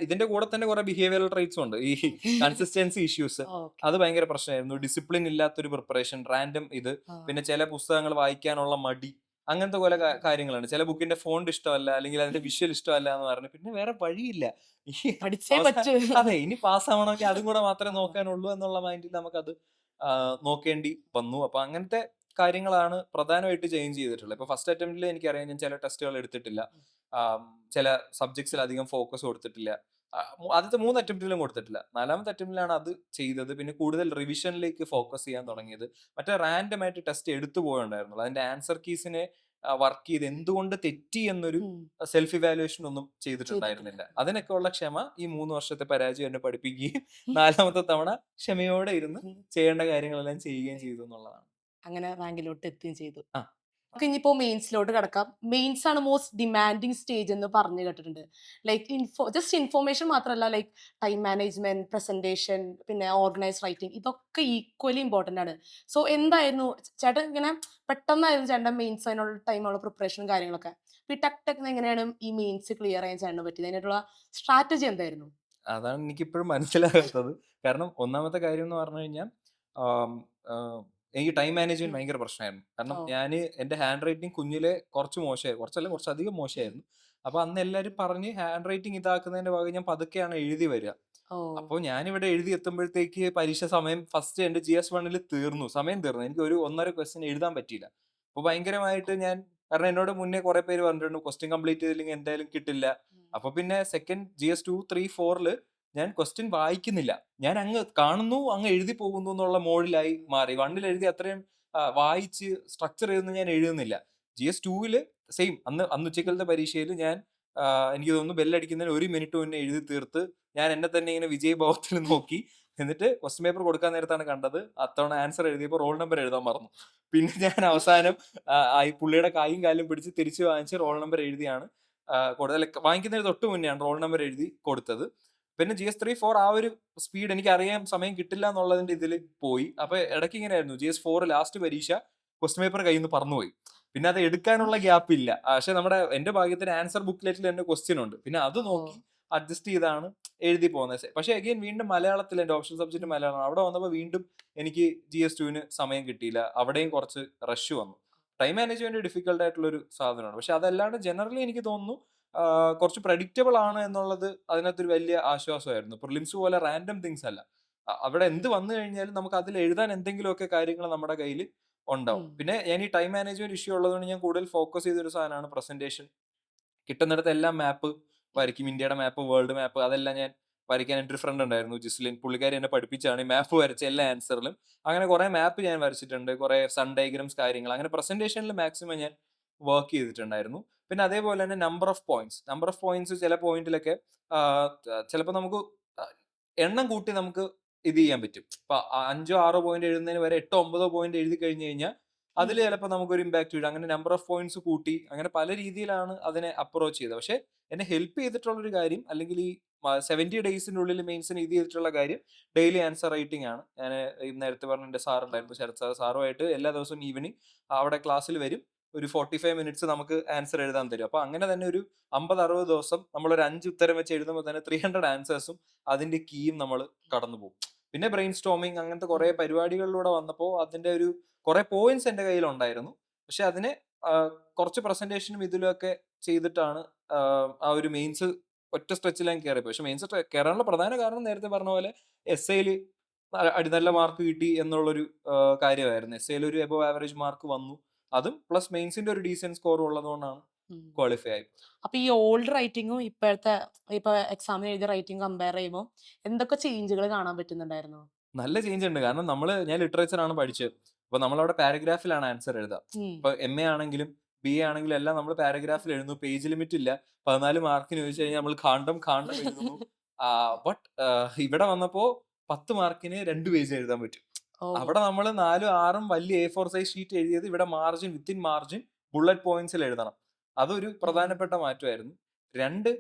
ഇതിന്റെ കൂടെ തന്നെ കുറെ ബിഹേവിയറൽ ട്രൈറ്റ്സും ഉണ്ട്. ഈ കൺസിസ്റ്റൻസി ഇഷ്യൂസ്, ഓക്കെ. അത് ഭയങ്കര പ്രശ്നമായിരുന്നു. ഡിസിപ്ലിൻ ഇല്ലാത്തൊരു പ്രിപ്പറേഷൻ, റാൻഡം ഇത്, പിന്നെ ചില പുസ്തകങ്ങൾ വായിക്കാനുള്ള മടി, അങ്ങനത്തെ പോലെ കാര്യങ്ങളാണ്. ചില ബുക്കിന്റെ ഫോണ്ട് ഇഷ്ടമല്ല, അല്ലെങ്കിൽ അതിന്റെ വിഷ്വൽ ഇഷ്ടമല്ല എന്ന് പറഞ്ഞു. പിന്നെ വേറെ വഴിയില്ല. ഈ പഠിച്ചേ അവസാനം, പറ്റൂ. അതെ, ഇനി പാസ്സാവണമെങ്കിൽ അതും കൂടെ മാത്രമേ നോക്കാനുള്ളൂ എന്നുള്ള മൈൻഡിൽ നമുക്കത് നോക്കേണ്ടി വന്നു. അപ്പൊ അങ്ങനത്തെ കാര്യങ്ങളാണ് പ്രധാനമായിട്ട് ചേഞ്ച് ചെയ്തിട്ടുള്ളത്. ഇപ്പൊ ഫസ്റ്റ് അറ്റംപ്റ്റിൽ എനിക്കറിയാം ഞാൻ ചില ടെസ്റ്റുകൾ എടുത്തിട്ടില്ല, ചില സബ്ജക്ട്സിൽ അധികം ഫോക്കസ് കൊടുത്തിട്ടില്ല. ആദ്യത്തെ 3 അറ്റംപ്റ്റിലും കൊടുത്തിട്ടില്ല. 4ാമത്തെ അറ്റംപ്റ്റിലാണ് അത് ചെയ്തത്. പിന്നെ കൂടുതൽ റിവിഷനിലേക്ക് ഫോക്കസ് ചെയ്യാൻ തുടങ്ങിയത്. മറ്റേ റാൻഡം ആയിട്ട് ടെസ്റ്റ് എടുത്തു പോയുണ്ടായിരുന്നുള്ളൂ. അതിന്റെ ആൻസർ കീസിനെ വർക്ക് ചെയ്ത് എന്തുകൊണ്ട് തെറ്റി എന്നൊരു സെൽഫ് ഇവാലുവേഷൻ ഒന്നും ചെയ്തിട്ടുണ്ടായിരുന്നില്ല. അതിനൊക്കെ ഉള്ള ക്ഷമ ഈ 3 വർഷത്തെ പരാജയം എന്നെ പഠിപ്പിക്കുകയും 4ാമത്തെ തവണ ക്ഷമയോടെ ഇരുന്ന് ചെയ്യേണ്ട കാര്യങ്ങളെല്ലാം ചെയ്യുകയും ചെയ്തു എന്നുള്ളതാണ്. അങ്ങനെ റാങ്കിലോട്ട് എത്തുകയും ചെയ്തു. ആ. നമുക്ക് ഇനിയിപ്പോ മെയിൻസിലോട്ട് കിടക്കാം. മെയിൻസ് ആണ് മോസ്റ്റ് ഡിമാൻഡിങ് സ്റ്റേജ് എന്ന് പറഞ്ഞു കേട്ടിട്ടുണ്ട്. ലൈക്ക് ജസ്റ്റ് ഇൻഫോർമേഷൻ മാത്രമല്ല, ലൈക്ക് ടൈം മാനേജ്മെന്റ്, പ്രസന്റേഷൻ, പിന്നെ ഓർഗനൈസ് റൈറ്റിംഗ്, ഇതൊക്കെ ഈക്വലി ഇമ്പോർട്ടന്റ് ആണ്. സോ എന്തായിരുന്നു ചേട്ടൻ ഇങ്ങനെ പെട്ടെന്നായിരുന്നു ചേട്ടൻ മെയിൻസ് അതിനുള്ള ടൈമുള്ള പ്രിപ്പറേഷനും കാര്യങ്ങളൊക്കെ. അപ്പൊ ഈ ടക്ക് എങ്ങനെയാണ് ഈ മെയിൻസ് ക്ലിയർ ചെയ്യാൻ ചേട്ടന് പറ്റിയത്? അതിനായിട്ടുള്ള സ്ട്രാറ്റജി എന്തായിരുന്നു? അതാണ് എനിക്കിപ്പോഴും മനസ്സിലാകാത്തത്. കാരണം ഒന്നാമത്തെ കാര്യം എന്ന് പറഞ്ഞു കഴിഞ്ഞാൽ, ആം, ആ, എനിക്ക് ടൈം മാനേജ്മെന്റ് ഉം. ഭയങ്കര പ്രശ്നമായിരുന്നു. കാരണം ഓ. ഞാന് എന്റെ ഹാൻഡ് റൈറ്റിംഗ് കുഞ്ഞിലെ കുറച്ച് മോശമായി, കുറച്ചല്ല കുറച്ചധികം ഉം. മോശമായിരുന്നു. അപ്പൊ അന്ന് എല്ലാവരും പറഞ്ഞ് ഹാൻഡ് റൈറ്റിംഗ് ഇതാക്കുന്നതിന്റെ ഭാഗം ഞാൻ പതുക്കെയാണ് എഴുതി വരിക. ഓ. അപ്പോൾ ഞാനിവിടെ എഴുതി എത്തുമ്പോഴത്തേക്ക് പരീക്ഷ സമയം ഫസ്റ്റ് എന്റെ GS1 തീർന്നു, സമയം തീർന്നു. എനിക്ക് ഒരു 1.5 ക്വസ്റ്റ്യൻ എഴുതാൻ പറ്റിയില്ല. അപ്പോൾ ഭയങ്കരമായിട്ട് ഞാൻ, കാരണം എന്നോട് മുന്നേ കുറെ പേര് പറഞ്ഞിട്ടുണ്ട് ക്വസ്റ്റ്യൻ കംപ്ലീറ്റ് ചെയ്തില്ലെങ്കിൽ എന്തായാലും കിട്ടില്ല. അപ്പൊ പിന്നെ സെക്കൻഡ് GS2, 3, 4 ഞാൻ ക്വസ്റ്റ്യൻ വായിക്കുന്നില്ല. ഞാൻ അങ്ങ് കാണുന്നു, അങ്ങ് എഴുതി പോകുന്നു എന്നുള്ള മോഡിലായി മാറി. 1 എഴുതി അത്രയും വായിച്ച് സ്ട്രക്ചർ ചെയ്തൊന്നും ഞാൻ എഴുതുന്നില്ല. GS2 സെയിം, അന്ന് ഉച്ചക്കലത്തെ പരീക്ഷയിൽ ഞാൻ എനിക്ക് തോന്നുന്നു ബെല്ലടിക്കുന്നതിന് 1 മിനിറ്റ് മുന്നേ എഴുതി തീർത്ത് ഞാൻ എന്നെ തന്നെ ഇങ്ങനെ വിജയഭാവത്തിൽ നോക്കി. എന്നിട്ട് ക്വസ്റ്റ്യൻ പേപ്പർ കൊടുക്കാൻ നേരത്താണ് കണ്ടത് അത്തവണ ആൻസർ എഴുതിയപ്പോൾ റോൾ നമ്പർ എഴുതാൻ മറന്നു. പിന്നെ ഞാൻ അവസാനം ഈ പുള്ളിയുടെ കായും കാലും പിടിച്ച് തിരിച്ചു വാങ്ങിച്ച് റോൾ നമ്പർ എഴുതിയാണ് കൂടുതൽ വാങ്ങിക്കുന്നതിന് തൊട്ട് മുന്നെയാണ് റോൾ നമ്പർ എഴുതി കൊടുത്തത്. പിന്നെ GS3, 4 ആ ഒരു സ്പീഡ് എനിക്കറിയാം സമയം കിട്ടില്ല എന്നുള്ളതിന്റെ ഇതിൽ പോയി. അപ്പൊ ഇടയ്ക്ക് ഇങ്ങനെയായിരുന്നു, GS4 ലാസ്റ്റ് പരീക്ഷ ക്വസ്റ്റ്യൻ പേപ്പർ കയ്യിൽ നിന്ന് പറന്നുപോയി. പിന്നെ അത് എടുക്കാനുള്ള ഗ്യാപ്പ് ഇല്ല. പക്ഷെ എന്റെ ഭാഗ്യത്തിന് ആൻസർ ബുക്ക്ലെറ്റിൽ തന്നെ ക്വസ്റ്റ്യൻ ഉണ്ട്. പിന്നെ അത് ഓ. നോക്കി അഡ്ജസ്റ്റ് ചെയ്താണ് എഴുതി പോകുന്നത്. പക്ഷെ അഗൈൻ വീണ്ടും മലയാളത്തിൽ എന്റെ ഓപ്ഷൻ സബ്ജക്ട് മലയാളം. അവിടെ വന്നപ്പോൾ വീണ്ടും എനിക്ക് GS2 സമയം കിട്ടിയില്ല. അവിടെയും കുറച്ച് റഷ് വന്നു. ടൈം മാനേജ്മെന്റ് ഡിഫിക്കൽട്ട് ആയിട്ടുള്ള ഒരു സാധനമാണ്. പക്ഷെ അതല്ലാണ്ട് ജനറലി എനിക്ക് തോന്നുന്നു കുറച്ച് പ്രഡിക്റ്റബിൾ ആണ് എന്നുള്ളത് അതിനകത്തൊരു വലിയ ആശ്വാസമായിരുന്നു. പ്രിലിംസ് പോലെ റാൻഡം തിങ്സ് അല്ല. അവിടെ എന്ത് വന്നു കഴിഞ്ഞാലും നമുക്ക് അതിൽ എഴുതാൻ എന്തെങ്കിലുമൊക്കെ കാര്യങ്ങൾ നമ്മുടെ കയ്യിൽ ഉണ്ടാവും. ഉം. പിന്നെ ഞാൻ ഈ ടൈം മാനേജ്മെന്റ് ഇഷ്യൂ ഉള്ളതുകൊണ്ട് ഞാൻ കൂടുതൽ ഫോക്കസ് ചെയ്തൊരു സാധനമാണ് പ്രസന്റേഷൻ. കിട്ടുന്നിടത്ത് എല്ലാം മാപ്പ് വരയ്ക്കും. ഇന്ത്യയുടെ മാപ്പ്, വേൾഡ് മാപ്പ് അതെല്ലാം ഞാൻ വരയ്ക്കാൻ. എൻ്റെ ഒരു ഫ്രണ്ട് ഉണ്ടായിരുന്നു ജിസ്ലിൻ. പുള്ളിക്കാരി എന്നെ പഠിപ്പിച്ചാണ് ഈ മാപ്പ് വരച്ച എല്ലാ ആൻസറിലും. അങ്ങനെ കുറെ മാപ്പ് ഞാൻ വരച്ചിട്ടുണ്ട്. കുറെ സൺ ഡയഗ്രംസ് കാര്യങ്ങൾ. അങ്ങനെ പ്രസന്റേഷനിൽ മാക്സിമം ഞാൻ വർക്ക് ചെയ്തിട്ടുണ്ടായിരുന്നു. പിന്നെ അതേപോലെ തന്നെ നമ്പർ ഓഫ് പോയിന്റ്സ് ചില പോയിന്റിലൊക്കെ ചിലപ്പോൾ നമുക്ക് ആ, എണ്ണം കൂട്ടി നമുക്ക് ഇത് ചെയ്യാൻ പറ്റും. ഇപ്പൊ 5 6 പോയിന്റ് എഴുതുന്നതിന് വരെ 8 9 പോയിന്റ് എഴുതി കഴിഞ്ഞു കഴിഞ്ഞാൽ അതിൽ ഉം. ചിലപ്പോൾ നമുക്കൊരു ഇമ്പാക്ട് വരും. അങ്ങനെ നമ്പർ ഓഫ് പോയിന്റ്സ് കൂട്ടി അങ്ങനെ പല രീതിയിലാണ് അതിനെ അപ്രോച്ച് ചെയ്തത്. പക്ഷെ എന്നെ ഹെൽപ്പ് ചെയ്തിട്ടുള്ള ഒരു കാര്യം, അല്ലെങ്കിൽ ഈ 70 ഡേയ്സിനുള്ളിൽ മെയിൻസിന് ഇത് ചെയ്തിട്ടുള്ള കാര്യം, ഡെയിലി ആൻസർ റൈറ്റിംഗ് ആണ്. ഞാൻ നേരത്തെ പറഞ്ഞ എൻ്റെ സാർ ഉണ്ടായിരുന്നു, ശരത് സാർ. സാറുമായിട്ട് എല്ലാ ദിവസവും ഈവനിങ് അവിടെ ക്ലാസ്സിൽ വരും. ഒരു 45 മിനിറ്റ്സ് നമുക്ക് ആൻസർ എഴുതാൻ തരും. അപ്പൊ അങ്ങനെ തന്നെ ഒരു 50 60 ദിവസം നമ്മളൊരു 5 ഉത്തരം വെച്ച് എഴുതുമ്പോൾ തന്നെ 300 ആൻസേഴ്സും അതിന്റെ കീയും നമ്മൾ കടന്നു പോകും. പിന്നെ ബ്രെയിൻ സ്റ്റോമിങ് അങ്ങനത്തെ കുറെ ഉം. പരിപാടികളിലൂടെ വന്നപ്പോൾ അതിന്റെ ഒരു കുറെ പോയിന്റ്സ് എന്റെ കയ്യിൽ ഉണ്ടായിരുന്നു. പക്ഷെ അതിനെ കുറച്ച് പ്രസന്റേഷനും ഇതിലൊക്കെ ചെയ്തിട്ടാണ് ആ ഒരു മെയിൻസ് ഒറ്റ സ്ട്രെച്ചിൽ ഞാൻ കയറിയപ്പോൾ. പക്ഷെ മെയിൻസ് കയറാനുള്ള പ്രധാന കാരണം നേരത്തെ പറഞ്ഞ പോലെ എസ് ഐയിൽ നല്ല മാർക്ക് കിട്ടി എന്നുള്ളൊരു കാര്യമായിരുന്നു. എസ് ഐയിൽ ഒരു എബോവ് ആവറേജ് മാർക്ക് വന്നു. അതും പ്ലസ് മെയിൻസിന്റെ ഒരു ഡീസന്റ് സ്കോറും ഉള്ളതുകൊണ്ടാണ് ഉം. ക്വാളിഫൈ ആയത്. അപ്പൊ ഈ ഓൾഡ് റൈറ്റിംഗും ഇപ്പോഴത്തെ ഇപ്പൊ എക്സാമിന് എഴുതിയ റൈറ്റിംഗ് കമ്പയർ ചെയ്യുമ്പോൾ എന്തൊക്കെ ചേഞ്ചുകൾ കാണാൻ പറ്റുന്നുണ്ടായിരുന്നു? നല്ല ചേഞ്ച് ഉണ്ട്. കാരണം ഞാൻ ലിറ്ററേച്ചർ ആണ് പഠിച്ചത്. അപ്പൊ നമ്മളവിടെ പാരഗ്രാഫിലാണ് ആൻസർ എഴുതുക. ഉം. ഇപ്പൊ എംഎ ആണെങ്കിലും ബിഎ ആണെങ്കിലും എല്ലാം നമ്മൾ പാരഗ്രാഫിൽ എഴുതുന്നു. പേജ് ലിമിറ്റ് ഇല്ല. 14 മാർക്കിന് ചോദിച്ചു കഴിഞ്ഞാൽ നമ്മൾ കാണ്ഡം കാണ്ഡം എഴുതുന്നു. ബട്ട് ഇവിടെ വന്നപ്പോ 10 മാർക്കിന് 2 പേജ് എഴുതാൻ പറ്റും. ഓ. അവിടെ നമ്മൾ 4ഉം 6ഉം വലിയ A4 സൈസ് ഷീറ്റ് എഴുതിയത് ഇവിടെ വിത്തിൻ മാർജിൻ ബുള്ളറ്റ് പോയിന്റ്സിൽ എഴുതണം. അതൊരു ഉം. പ്രധാനപ്പെട്ട മാറ്റമായിരുന്നു. 2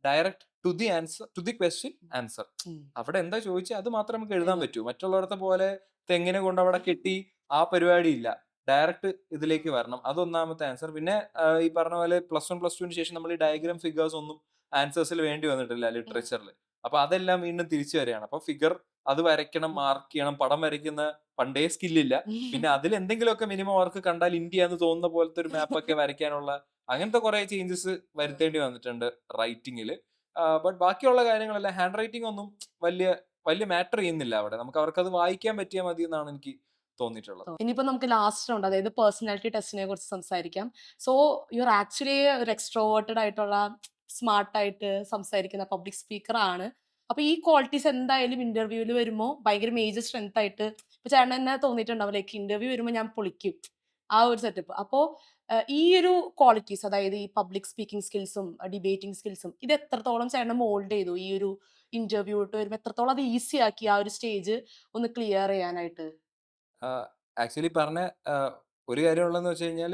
direct to the question answer. ഉം. അവിടെ എന്താ ചോദിച്ചാൽ അത് മാത്രം നമുക്ക് എഴുതാൻ എഴുതാം. പറ്റൂ. മറ്റുള്ളവരത്തെ പോലെ തെങ്ങിനെ കൊണ്ട് അവിടെ കെട്ടി ആ പരിപാടി ഇല്ല. ഡയറക്റ്റ് ഇതിലേക്ക് വരണം. അതൊന്നാമത്തെ ആൻസർ. പിന്നെ ഈ പറഞ്ഞ പോലെ പ്ലസ് 1 പ്ലസ് ടുവിന് ശേഷം നമ്മൾ ഈ ഡയഗ്രാം ഫിഗേഴ്സ് ഒന്നും ആൻസേഴ്സിൽ വേണ്ടി വന്നിട്ടില്ല ഉം. ലിറ്ററേച്ചറിൽ. അപ്പൊ അതെല്ലാം വീണ്ടും തിരിച്ചു വരികയാണ്. അപ്പൊ ഫിഗർ അത് വരയ്ക്കണം, ഉം. മാർക്ക് ചെയ്യണം. പടം വരയ്ക്കുന്ന പണ്ടേ സ്കില്ലില്ല. പിന്നെ അതിൽ എന്തെങ്കിലുമൊക്കെ മിനിമം അവർക്ക് കണ്ടാൽ ഇന്ത്യ എന്ന് തോന്നുന്ന പോലത്തെ ഒരു മാപ്പൊക്കെ വരയ്ക്കാനുള്ള അങ്ങനത്തെ കുറെ ചേഞ്ചസ് വരുത്തേണ്ടി വന്നിട്ടുണ്ട് റൈറ്റിംഗിൽ. ബട്ട് ബാക്കിയുള്ള കാര്യങ്ങളെല്ലാം ഹാൻഡ് റൈറ്റിംഗ് ഒന്നും വലിയ വലിയ മാറ്റർ ചെയ്യുന്നില്ല അവിടെ. നമുക്ക് അവർക്കത് വായിക്കാൻ പറ്റിയാൽ മതി എന്നാണ് എനിക്ക് തോന്നിയിട്ടുള്ളത്. ഇനിയിപ്പോ നമുക്ക് ലാസ്റ്റ് ഉണ്ട്, അതായത് പേഴ്സണാലിറ്റി ടെസ്റ്റിനെ കുറിച്ച് സംസാരിക്കാം. സോ യു ആർ ആക്ച്വലി ഒരു എക്സ്ട്രോവേർട്ടഡ് ആയിട്ടുള്ള സ്മാർട്ട് ആയിട്ട് സംസാരിക്കുന്ന പബ്ലിക് സ്പീക്കർ ആണ്. അപ്പൊ ഈ ക്വാളിറ്റീസ് എന്തായാലും ഇന്റർവ്യൂവിൽ വരുമ്പോൾ ഭയങ്കര മേജർ സ്ട്രെങ്ത് ആയിട്ട് ഇപ്പൊ ചേട്ടൻ തന്നെ തോന്നിയിട്ടുണ്ടാവും, ലൈക്ക് ഇന്റർവ്യൂ വരുമ്പോൾ ഞാൻ പൊളിക്കും ആ ഒരു സെറ്റപ്പ്. അപ്പോ ഈ ഒരു ക്വാളിറ്റീസ്, അതായത് ഈ പബ്ലിക് സ്പീക്കിംഗ് സ്കിൽസും ഡിബേറ്റിംഗ് സ്കിൽസും, ഇത് എത്രത്തോളം ചേട്ടനെ മോൾഡ് ചെയ്തു ഈ ഒരു ഇന്റർവ്യൂ ഇട്ട് വരുമ്പോൾ? എത്രത്തോളം അത് ഈസി ആക്കി ആ ഒരു സ്റ്റേജ് ഒന്ന് ക്ലിയർ ചെയ്യാനായിട്ട്? ആക്ച്വലി പറഞ്ഞ ഒരു കാര്യം ഉള്ളതെന്ന് വെച്ച് കഴിഞ്ഞാൽ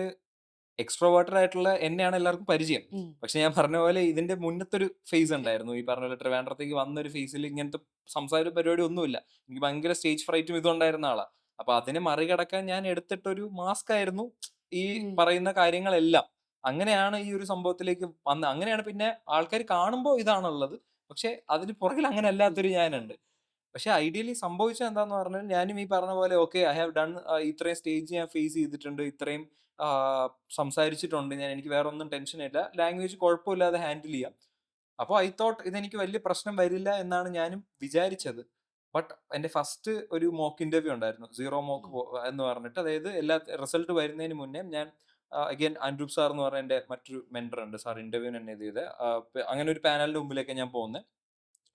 എക്സ്ട്രോവേർട്ടഡ് ആയിട്ടുള്ള എന്നെയാണ് എല്ലാവർക്കും പരിചയം. ഉം. പക്ഷെ ഞാൻ പറഞ്ഞ പോലെ ഇതിന്റെ മുന്നത്തൊരു ഫേസ് ഉണ്ടായിരുന്നു. ഈ പറഞ്ഞ പോലെ ട്രിവാൻഡ്രത്തേക്ക് വന്നൊരു ഫേസിൽ ഇങ്ങനത്തെ സംസാര പരിപാടി ഒന്നുമില്ല. എനിക്ക് ഭയങ്കര സ്റ്റേജ് ഫ്രൈറ്റും ഇതുണ്ടായിരുന്ന ആളാ. അപ്പൊ അതിനെ മറികടക്കാൻ ഞാൻ എടുത്തിട്ടൊരു മാസ്ക് ആയിരുന്നു ഈ ഉം. പറയുന്ന കാര്യങ്ങളെല്ലാം. അങ്ങനെയാണ് ഈ ഒരു സംഭവത്തിലേക്ക് വന്നത്. അങ്ങനെയാണ് പിന്നെ ആൾക്കാർ കാണുമ്പോൾ ഇതാണുള്ളത്. പക്ഷെ അതിന് പുറകിൽ അങ്ങനെ അല്ലാത്തൊരു ഞാനുണ്ട്. പക്ഷെ ഐഡിയലി സംഭവിച്ചത് എന്താന്ന് പറഞ്ഞാൽ ഞാനും ഈ പറഞ്ഞ പോലെ ഓക്കെ ഐ ഹാവ് ഡൺ, ഇത്രയും സ്റ്റേജ് ഞാൻ ഫേസ് ചെയ്തിട്ടുണ്ട്, ഇത്രയും സംസാരിച്ചിട്ടുണ്ട് ഞാൻ. എനിക്ക് വേറെ ഒന്നും ടെൻഷൻ ഇല്ല. ലാംഗ്വേജ് കുഴപ്പമില്ലാതെ ഹാൻഡിൽ ചെയ്യാം. അപ്പോൾ ഐ തോട്ട് ഇതെനിക്ക് വലിയ പ്രശ്നം വരില്ല എന്നാണ് ഞാനും വിചാരിച്ചത്. ബട്ട് എന്റെ ഫസ്റ്റ് ഒരു മോക്ക് ഇന്റർവ്യൂ ഉണ്ടായിരുന്നു. സീറോ മോക്ക് ഉം. എന്ന് പറഞ്ഞിട്ട്, അതായത് എല്ലാ റിസൾട്ട് വരുന്നതിന് മുന്നേ ഞാൻ അഗൈൻ അൻരൂപ് സാർ എന്ന് പറഞ്ഞ എന്റെ മറ്റൊരു മെന്റർ ഉണ്ട്. സാർ ഇന്റർവ്യൂവിന് എന്നെ ഇത് ചെയ്ത് അങ്ങനെ ഒരു പാനലിന്റെ മുമ്പിലേക്ക് ഞാൻ പോകുന്നത്.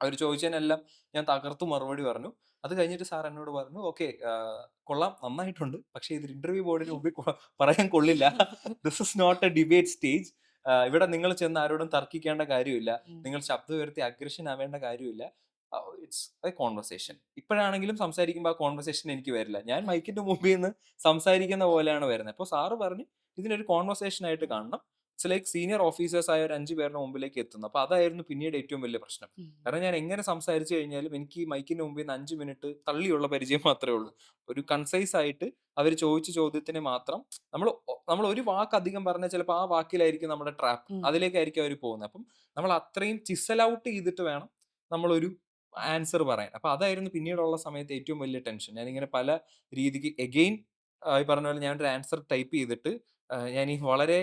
അവർ ചോദിച്ചതിനെല്ലാം ഞാൻ തകർത്തു മറുപടി പറഞ്ഞു. അത് കഴിഞ്ഞിട്ട് സാർ എന്നോട് പറഞ്ഞു, "ഓക്കെ, കൊള്ളാം, നന്നായിട്ടുണ്ട്. പക്ഷേ ഇത് ഇന്റർവ്യൂ ബോർഡിന് മുമ്പിൽ പറയാൻ കൊള്ളില്ല. This is not a debate stage. ഇവിടെ നിങ്ങൾ ചെന്ന് ആരോടും തർക്കിക്കേണ്ട കാര്യമില്ല. ഉം. നിങ്ങൾ ശബ്ദം ഉയർത്തി അഗ്രഷൻ ആവേണ്ട കാര്യമില്ല. It's A conversation." ഇപ്പോഴാണെങ്കിലും സംസാരിക്കുമ്പോൾ ആ കോൺവെർസേഷൻ എനിക്ക് വരില്ല. ഞാൻ മൈക്കിന്റെ മുമ്പിൽ നിന്ന് സംസാരിക്കുന്ന പോലെയാണ് വരുന്നത്. അപ്പോൾ സാറ് പറഞ്ഞു, "ഇതിനൊരു കോൺവെർസേഷൻ ആയിട്ട് കാണണം. ഇറ്റ്സ് ലൈക്ക് സീനിയർ ഓഫീസേഴ്സ് ആയ ഒരു 5 പേരുടെ മുമ്പിലേക്ക് എത്തുന്നു." അപ്പൊ അതായിരുന്നു പിന്നീട് ഏറ്റവും വലിയ പ്രശ്നം. ഉം. കാരണം ഞാൻ എങ്ങനെ സംസാരിച്ചു കഴിഞ്ഞാലും എനിക്ക് ഈ മൈക്കിന്റെ മുമ്പിൽ നിന്ന് 5 മിനിറ്റ് തള്ളിയുള്ള പരിചയം മാത്രമേ ഉള്ളൂ. ഒരു കൺസൈസ് ആയിട്ട് അവർ ചോദിച്ച ചോദ്യത്തിന് മാത്രം നമ്മൾ നമ്മൾ ഒരു വാക്ക് അധികം പറഞ്ഞാൽ ചിലപ്പോൾ ആ വാക്കിലായിരിക്കും നമ്മുടെ ട്രാപ്പ്. ഉം. അതിലേക്കായിരിക്കും അവർ പോകുന്നത്. അപ്പം നമ്മൾ അത്രയും ചിസൽ ഔട്ട് ചെയ്തിട്ട് വേണം നമ്മളൊരു ആൻസർ പറയാൻ. അപ്പൊ അതായിരുന്നു പിന്നീടുള്ള സമയത്ത് ഏറ്റവും വലിയ ടെൻഷൻ. ഞാനിങ്ങനെ പല രീതിക്ക് എഗെയിൻ ഈ പറഞ്ഞ പോലെ ഞാനൊരു ആൻസർ ടൈപ്പ് ചെയ്തിട്ട് ഞാൻ ഈ വളരെ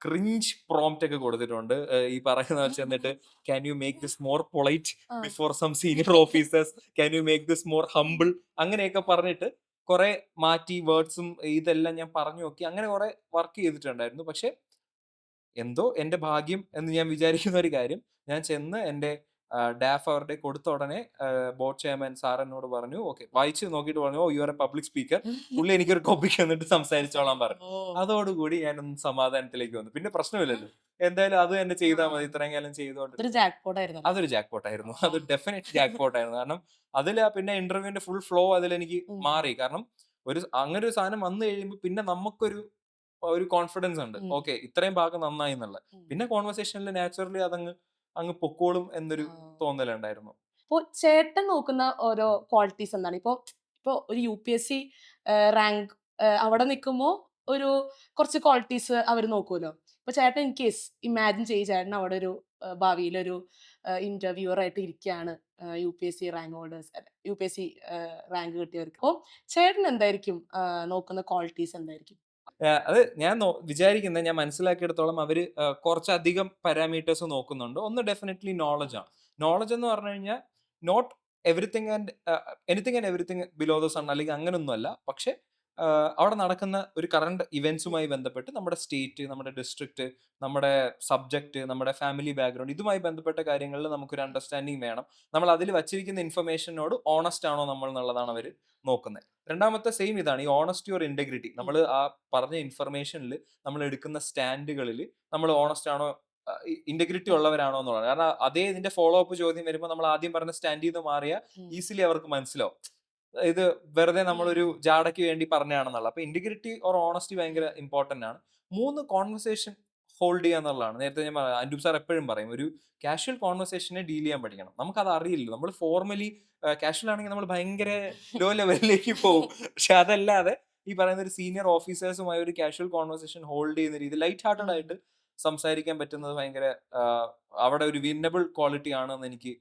ക്രിഞ്ച് പ്രോംപ്റ്റ് ഒക്കെ കൊടുത്തിട്ടുണ്ട്. ഈ പറയുന്ന വെച്ച് എന്നിട്ട് can you make this more polite ആ. Before some senior officers, can you make this more humble, അങ്ങനെയൊക്കെ പറഞ്ഞിട്ട് കുറെ മാറ്റി വേർഡ്സും ഇതെല്ലാം ഞാൻ പറഞ്ഞു നോക്കി. അങ്ങനെ കുറെ വർക്ക് ചെയ്തിട്ടുണ്ടായിരുന്നു. പക്ഷെ എന്തോ എന്റെ ഭാഗ്യം എന്ന് ഞാൻ വിചാരിക്കുന്ന ഒരു കാര്യം, ഞാൻ ചെന്ന് എന്റെ ഡാഫ് അവരുടെ കൊടുത്ത ഉടനെ ബോർഡ് ചെയർമാൻ സാർ എന്നോട് പറഞ്ഞു, ഓക്കെ വായിച്ച് നോക്കിയിട്ട് പറഞ്ഞു, oh you are a public speaker, പുള്ളി എനിക്കൊരു കോപ്പിക്ക് വന്നിട്ട് സംസാരിച്ചോളാൻ പറഞ്ഞു. ഓ. അതോടുകൂടി ഞാനൊന്ന് സമാധാനത്തിലേക്ക് വന്നു. പിന്നെ പ്രശ്നമില്ലല്ലോ, എന്തായാലും അത് തന്നെ ചെയ്താൽ മതി, ഇത്രയും കാലം ചെയ്തുകൊണ്ട്. അതൊരു ജാക്ക്പോട്ട് ആയിരുന്നു. അതൊരു ജാക്ക്പോട്ട് ആയിരുന്നു. അത് ഡെഫിനറ്റ് ജാക്ക്പോട്ട് ആയിരുന്നു. കാരണം അതിൽ പിന്നെ ഇന്റർവ്യൂവിന്റെ ഫുൾ ഫ്ലോ അതിലെനിക്ക് മാറി. കാരണം അങ്ങനെ ഒരു സാധനം വന്നു കഴിയുമ്പോൾ പിന്നെ നമുക്കൊരു കോൺഫിഡൻസ് ഉണ്ട്, ഓക്കെ ഇത്രയും ഭാഗം നന്നായി എന്നുള്ളത്. പിന്നെ കോൺവെർസേഷനിൽ നാച്ചുറലി അങ്ങ് പൊക്കോളും എന്നൊരു തോന്നലുണ്ടായിരുന്നു. അപ്പൊ ചേട്ടൻ നോക്കുന്ന ഓരോ ക്വാളിറ്റീസ് എന്താണ്? ഇപ്പൊ ഒരു UPSC റാങ്ക് അവിടെ നിൽക്കുമ്പോ ഒരു കുറച്ച് ക്വാളിറ്റീസ് അവര് നോക്കുമല്ലോ. ഇപ്പൊ ചേട്ടൻ ഇൻ കേസ് ഇമാജിൻ ചെയ്യ്, ചേട്ടൻ അവിടെ ഒരു ഭാവിയിലൊരു ഇന്റർവ്യൂവർ ആയിട്ട് ഇരിക്കുകയാണ്. UPSC rank holders UPSC rank കിട്ടിയവർക്ക്. അപ്പൊ ചേട്ടൻ എന്തായിരിക്കും നോക്കുന്ന ക്വാളിറ്റീസ് എന്തായിരിക്കും? അത് ഞാൻ വിചാരിക്കുന്നത്, ഞാൻ മനസ്സിലാക്കിയെടുത്തോളം അവര് കുറച്ചധികം പാരാമീറ്റേഴ്സ് നോക്കുന്നുണ്ട്. ഒന്ന് ഡെഫിനറ്റ്ലി നോളജ് ആണ്. നോളജ് എന്ന് പറഞ്ഞു കഴിഞ്ഞാൽ not everything and anything and everything below the sun അല്ലെങ്കിൽ അങ്ങനൊന്നുമല്ല. പക്ഷെ അവിടെ നടക്കുന്ന ഒരു കറണ്ട് ഇവന്റ്സുമായി ബന്ധപ്പെട്ട് നമ്മുടെ സ്റ്റേറ്റ്, നമ്മുടെ ഡിസ്ട്രിക്ട്, നമ്മുടെ സബ്ജക്ട്, നമ്മുടെ ഫാമിലി ബാക്ക്ഗ്രൗണ്ട്, ഇതുമായി ബന്ധപ്പെട്ട കാര്യങ്ങളിൽ നമുക്കൊരു അണ്ടർസ്റ്റാൻഡിങ് വേണം. നമ്മൾ അതിൽ വച്ചിരിക്കുന്ന ഇൻഫർമേഷനോട് ഓണസ്റ്റ് ആണോ നമ്മൾ എന്നുള്ളതാണ് അവർ നോക്കുന്നത്. രണ്ടാമത്തെ സെയിം ഇതാണ്, ഈ ഓണസ്റ്റി ഓർ ഇന്റഗ്രിറ്റി. നമ്മൾ ആ പറഞ്ഞ ഇൻഫർമേഷനിൽ നമ്മൾ എടുക്കുന്ന സ്റ്റാൻഡുകളിൽ നമ്മൾ ഓണസ്റ്റ് ആണോ, ഇന്റഗ്രിറ്റി ഉള്ളവരാണോ എന്നുള്ളത്. കാരണം അതേ ഇതിന്റെ ഫോളോ അപ്പ് ചോദ്യം വരുമ്പോൾ നമ്മൾ ആദ്യം പറഞ്ഞ സ്റ്റാൻഡിൽ നിന്ന് മാറിയ ഈസിലി അവർക്ക് മനസ്സിലാവും ഇത് വെറുതെ നമ്മളൊരു ജാടയ്ക്ക് വേണ്ടി പറഞ്ഞാണെന്നുള്ള. അപ്പൊ ഇന്റഗ്രിറ്റി ഓർ ഓണസ്റ്റി ഭയങ്കര ഇമ്പോർട്ടന്റ് ആണ്. 3 കോൺവെർസേഷൻ ഹോൾഡ് ചെയ്യുക എന്നുള്ളതാണ്. നേരത്തെ ഞാൻ അൻഡൂബ് സാർ എപ്പോഴും പറയും, ഒരു കാഷ്വൽ കോൺവെർസേഷനെ ഡീൽ ചെയ്യാൻ പഠിക്കണം. നമുക്കത് അറിയില്ല. നമ്മൾ ഫോർമലി കാഷ്വൽ ആണെങ്കിൽ നമ്മൾ ഭയങ്കര ലോ ലെവലിലേക്ക് പോകും. പക്ഷെ അതല്ലാതെ ഈ പറയുന്ന ഒരു സീനിയർ ഓഫീസേഴ്സുമായി ഒരു കാഷ്വൽ കോൺവെർസേഷൻ ഹോൾഡ് ചെയ്യുന്ന രീതി, ലൈറ്റ് ഹാർട്ടഡ് ആയിട്ട് സംസാരിക്കാൻ പറ്റുന്നത് ഭയങ്കര അവിടെ ഒരു വിന്നബിൾ ക്വാളിറ്റി ആണെന്ന് എനിക്ക്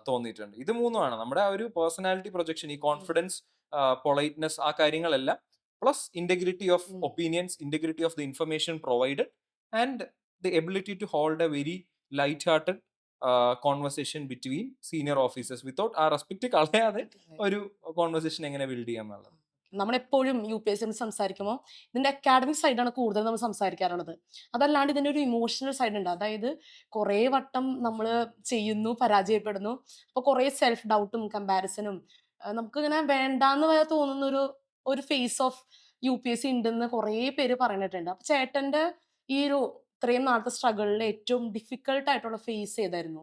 തോന്നിയിട്ടുണ്ട്. ഇത് മൂന്നുമാണ് നമ്മുടെ ആ ഒരു പേഴ്സണാലിറ്റി പ്രൊജക്ഷൻ, ഈ കോൺഫിഡൻസ്, പൊളൈറ്റ്നെസ്, ആ കാര്യങ്ങളെല്ലാം plus integrity of opinions, integrity of the information provided and the ability to hold a very light hearted conversation between senior officers without ആ റെസ്പെക്ട് കളയാതെ ഒരു കോൺവെർസേഷൻ എങ്ങനെ ബിൽഡ് ചെയ്യാം എന്നുള്ളത്. നമ്മളെപ്പോഴും UPSC സംസാരിക്കുമ്പോൾ ഇതിന്റെ അക്കാഡമിക് സൈഡാണ് കൂടുതൽ നമ്മൾ സംസാരിക്കാറുള്ളത്. അതല്ലാണ്ട് ഇതിന്റെ ഒരു ഇമോഷണൽ സൈഡ് ഉണ്ട്. അതായത് കുറേ വട്ടം നമ്മൾ ചെയ്യുന്നു, പരാജയപ്പെടുന്നു. അപ്പോൾ കുറേ സെൽഫ് ഡൗട്ടും കമ്പാരിസണും നമുക്കിങ്ങനെ വേണ്ടാന്ന് വരെ തോന്നുന്ന ഒരു ഫേസ് ഓഫ് UPSC ഉണ്ടെന്ന് കുറേ പേര് പറഞ്ഞിട്ടുണ്ട്. അപ്പൊ ചേട്ടന്റെ ഈ ഇത്രയും നാളത്തെ സ്ട്രഗിളിൽ ഏറ്റവും ഡിഫിക്കൽട്ട് ആയിട്ടുള്ള ഫേസ് ഏതായിരുന്നു?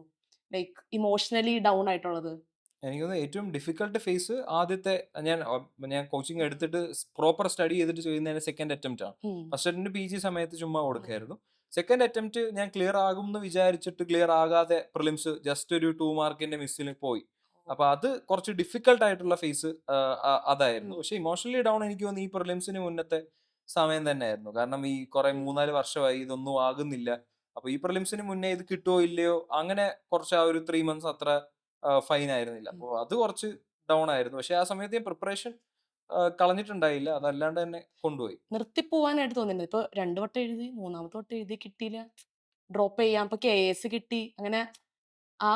ലൈക്ക് ഇമോഷണലി ഡൗൺ ആയിട്ടുള്ളത്. എനിക്ക് തോന്നുന്നു ഏറ്റവും ഡിഫിക്കൽട്ട് ഫേസ് ആദ്യത്തെ, ഞാൻ കോച്ചിങ് എടുത്തിട്ട് പ്രോപ്പർ സ്റ്റഡി ചെയ്തിട്ട് ചെയ്യുന്നതിന് സെക്കൻഡ് അറ്റംപ്റ്റ് ആണ്. ഫസ്റ്റ് അറ്റംപ്റ്റ് PG സമയത്ത് ചുമ്മാ കൊടുക്കായിരുന്നു. സെക്കൻഡ് അറ്റംപ്റ്റ് ഞാൻ ക്ലിയർ ആകും എന്ന് വിചാരിച്ചിട്ട് ക്ലിയർ ആകാതെ പ്രിലിംസ് ജസ്റ്റ് ഒരു 2 മാർക്കിന്റെ മിസ്സിൽ പോയി. അപ്പൊ അത് കുറച്ച് ഡിഫിക്കൽട്ട് ആയിട്ടുള്ള ഫേസ് അതായിരുന്നു. പക്ഷെ ഇമോഷണലി ഡൗൺ എനിക്ക് തോന്നുന്നു ഈ പ്രിലിംസിന് മുന്നത്തെ സമയം തന്നെയായിരുന്നു. കാരണം ഈ കുറെ 3-4 വർഷമായി ഇതൊന്നും ആകുന്നില്ല. അപ്പൊ ഈ പ്രിലിംസിന് മുന്നേ ഇത് കിട്ടുമോ ഇല്ലയോ, അങ്ങനെ കുറച്ച് ആ ഒരു 3 മന്ത്സ് അത്ര ഫൈൻ ആയിരുന്നില്ല. അപ്പോൾ അത് കുറച്ച് ഡൗൺ ആയിരുന്നു. പക്ഷെ ആ സമയത്ത് ഞാൻ പ്രിപ്പറേഷൻ കളഞ്ഞിട്ടുണ്ടായില്ല. അതല്ലാണ്ട് തന്നെ കൊണ്ടുപോയി. നിർത്തിപ്പോവാനായിട്ട് തോന്നിയിട്ടുണ്ട്. ഇപ്പൊ 2 വട്ടം എഴുതി, 3ാമത്തെ വട്ടം എഴുതി കിട്ടിയില്ല. ഡ്രോപ്പ് ചെയ്യാം. ഇപ്പൊ KS കിട്ടി. അങ്ങനെ ആ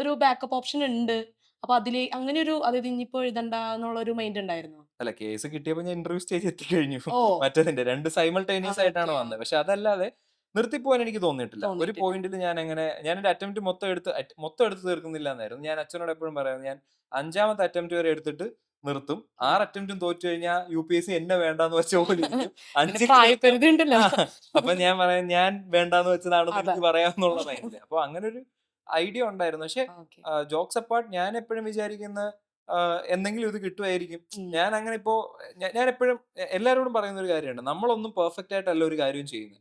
ഒരു ബാക്കപ്പ് ഓപ്ഷൻ ഉണ്ട്. അപ്പൊ അതായത് ഇനിയിപ്പോ എഴുതണ്ട എന്നുള്ളൊരു മൈൻഡ് ഉണ്ടായിരുന്നോ? അല്ല, കേസ് കിട്ടിയപ്പോൾ ഞാൻ ഇന്റർവ്യൂ സ്റ്റേജ് എത്തിക്കഴിഞ്ഞു. ഓഹ്! മറ്റേതിന്റെ 2 സൈമൾട്ടേനിയസ് ആയിട്ടാണ് ഓക്കെ. വന്നത്. പക്ഷെ അതല്ലാതെ നിർത്തിപ്പോവാൻ എനിക്ക് തോന്നിയിട്ടില്ല. ഒരു തോന്നിയിട്ടില്ല. പോയിന്റിൽ ഞാൻ എന്റെ അറ്റംപ്റ്റ് മൊത്തം എടുത്ത് തീർക്കുന്നില്ല എന്നായിരുന്നു. ഞാൻ അച്ഛനോട് എപ്പോഴും പറയുന്നത്, ഞാൻ 5ാമത്തെ അറ്റംപ്റ്റ് വരെ എടുത്തിട്ട് നിർത്തും. 6 അറ്റംപ്റ്റും തോറ്റു കഴിഞ്ഞാൽ UPSC എന്നെ വേണ്ടാന്ന് വെച്ച പോലെ ഇരിക്കും. പിന്നെ 5 പ്രായപരിധി ഉണ്ടല്ലോ. അപ്പൊ ഞാൻ പറയാം, ഞാൻ വേണ്ടാന്ന് വെച്ചതാണെന്ന് അതെ. എനിക്ക് പറയാമെന്നുള്ള മൈൻഡില്. അപ്പൊ അങ്ങനെ ഒരു ഐഡിയ ഉണ്ടായിരുന്നു. പക്ഷെ ഓക്കെ. ജോക്സ് അപ്പാർട്ട്, ഞാൻ എപ്പോഴും വിചാരിക്കുന്ന എന്തെങ്കിലും ഇത് കിട്ടുമായിരിക്കും. ഞാൻ അങ്ങനെ ഇപ്പോ ഞാൻ എപ്പോഴും എല്ലാവരോടും പറയുന്ന ഒരു കാര്യമുണ്ട്, നമ്മളൊന്നും പെർഫെക്റ്റ് ആയിട്ടല്ല ഒരു കാര്യം ചെയ്യുന്നത്.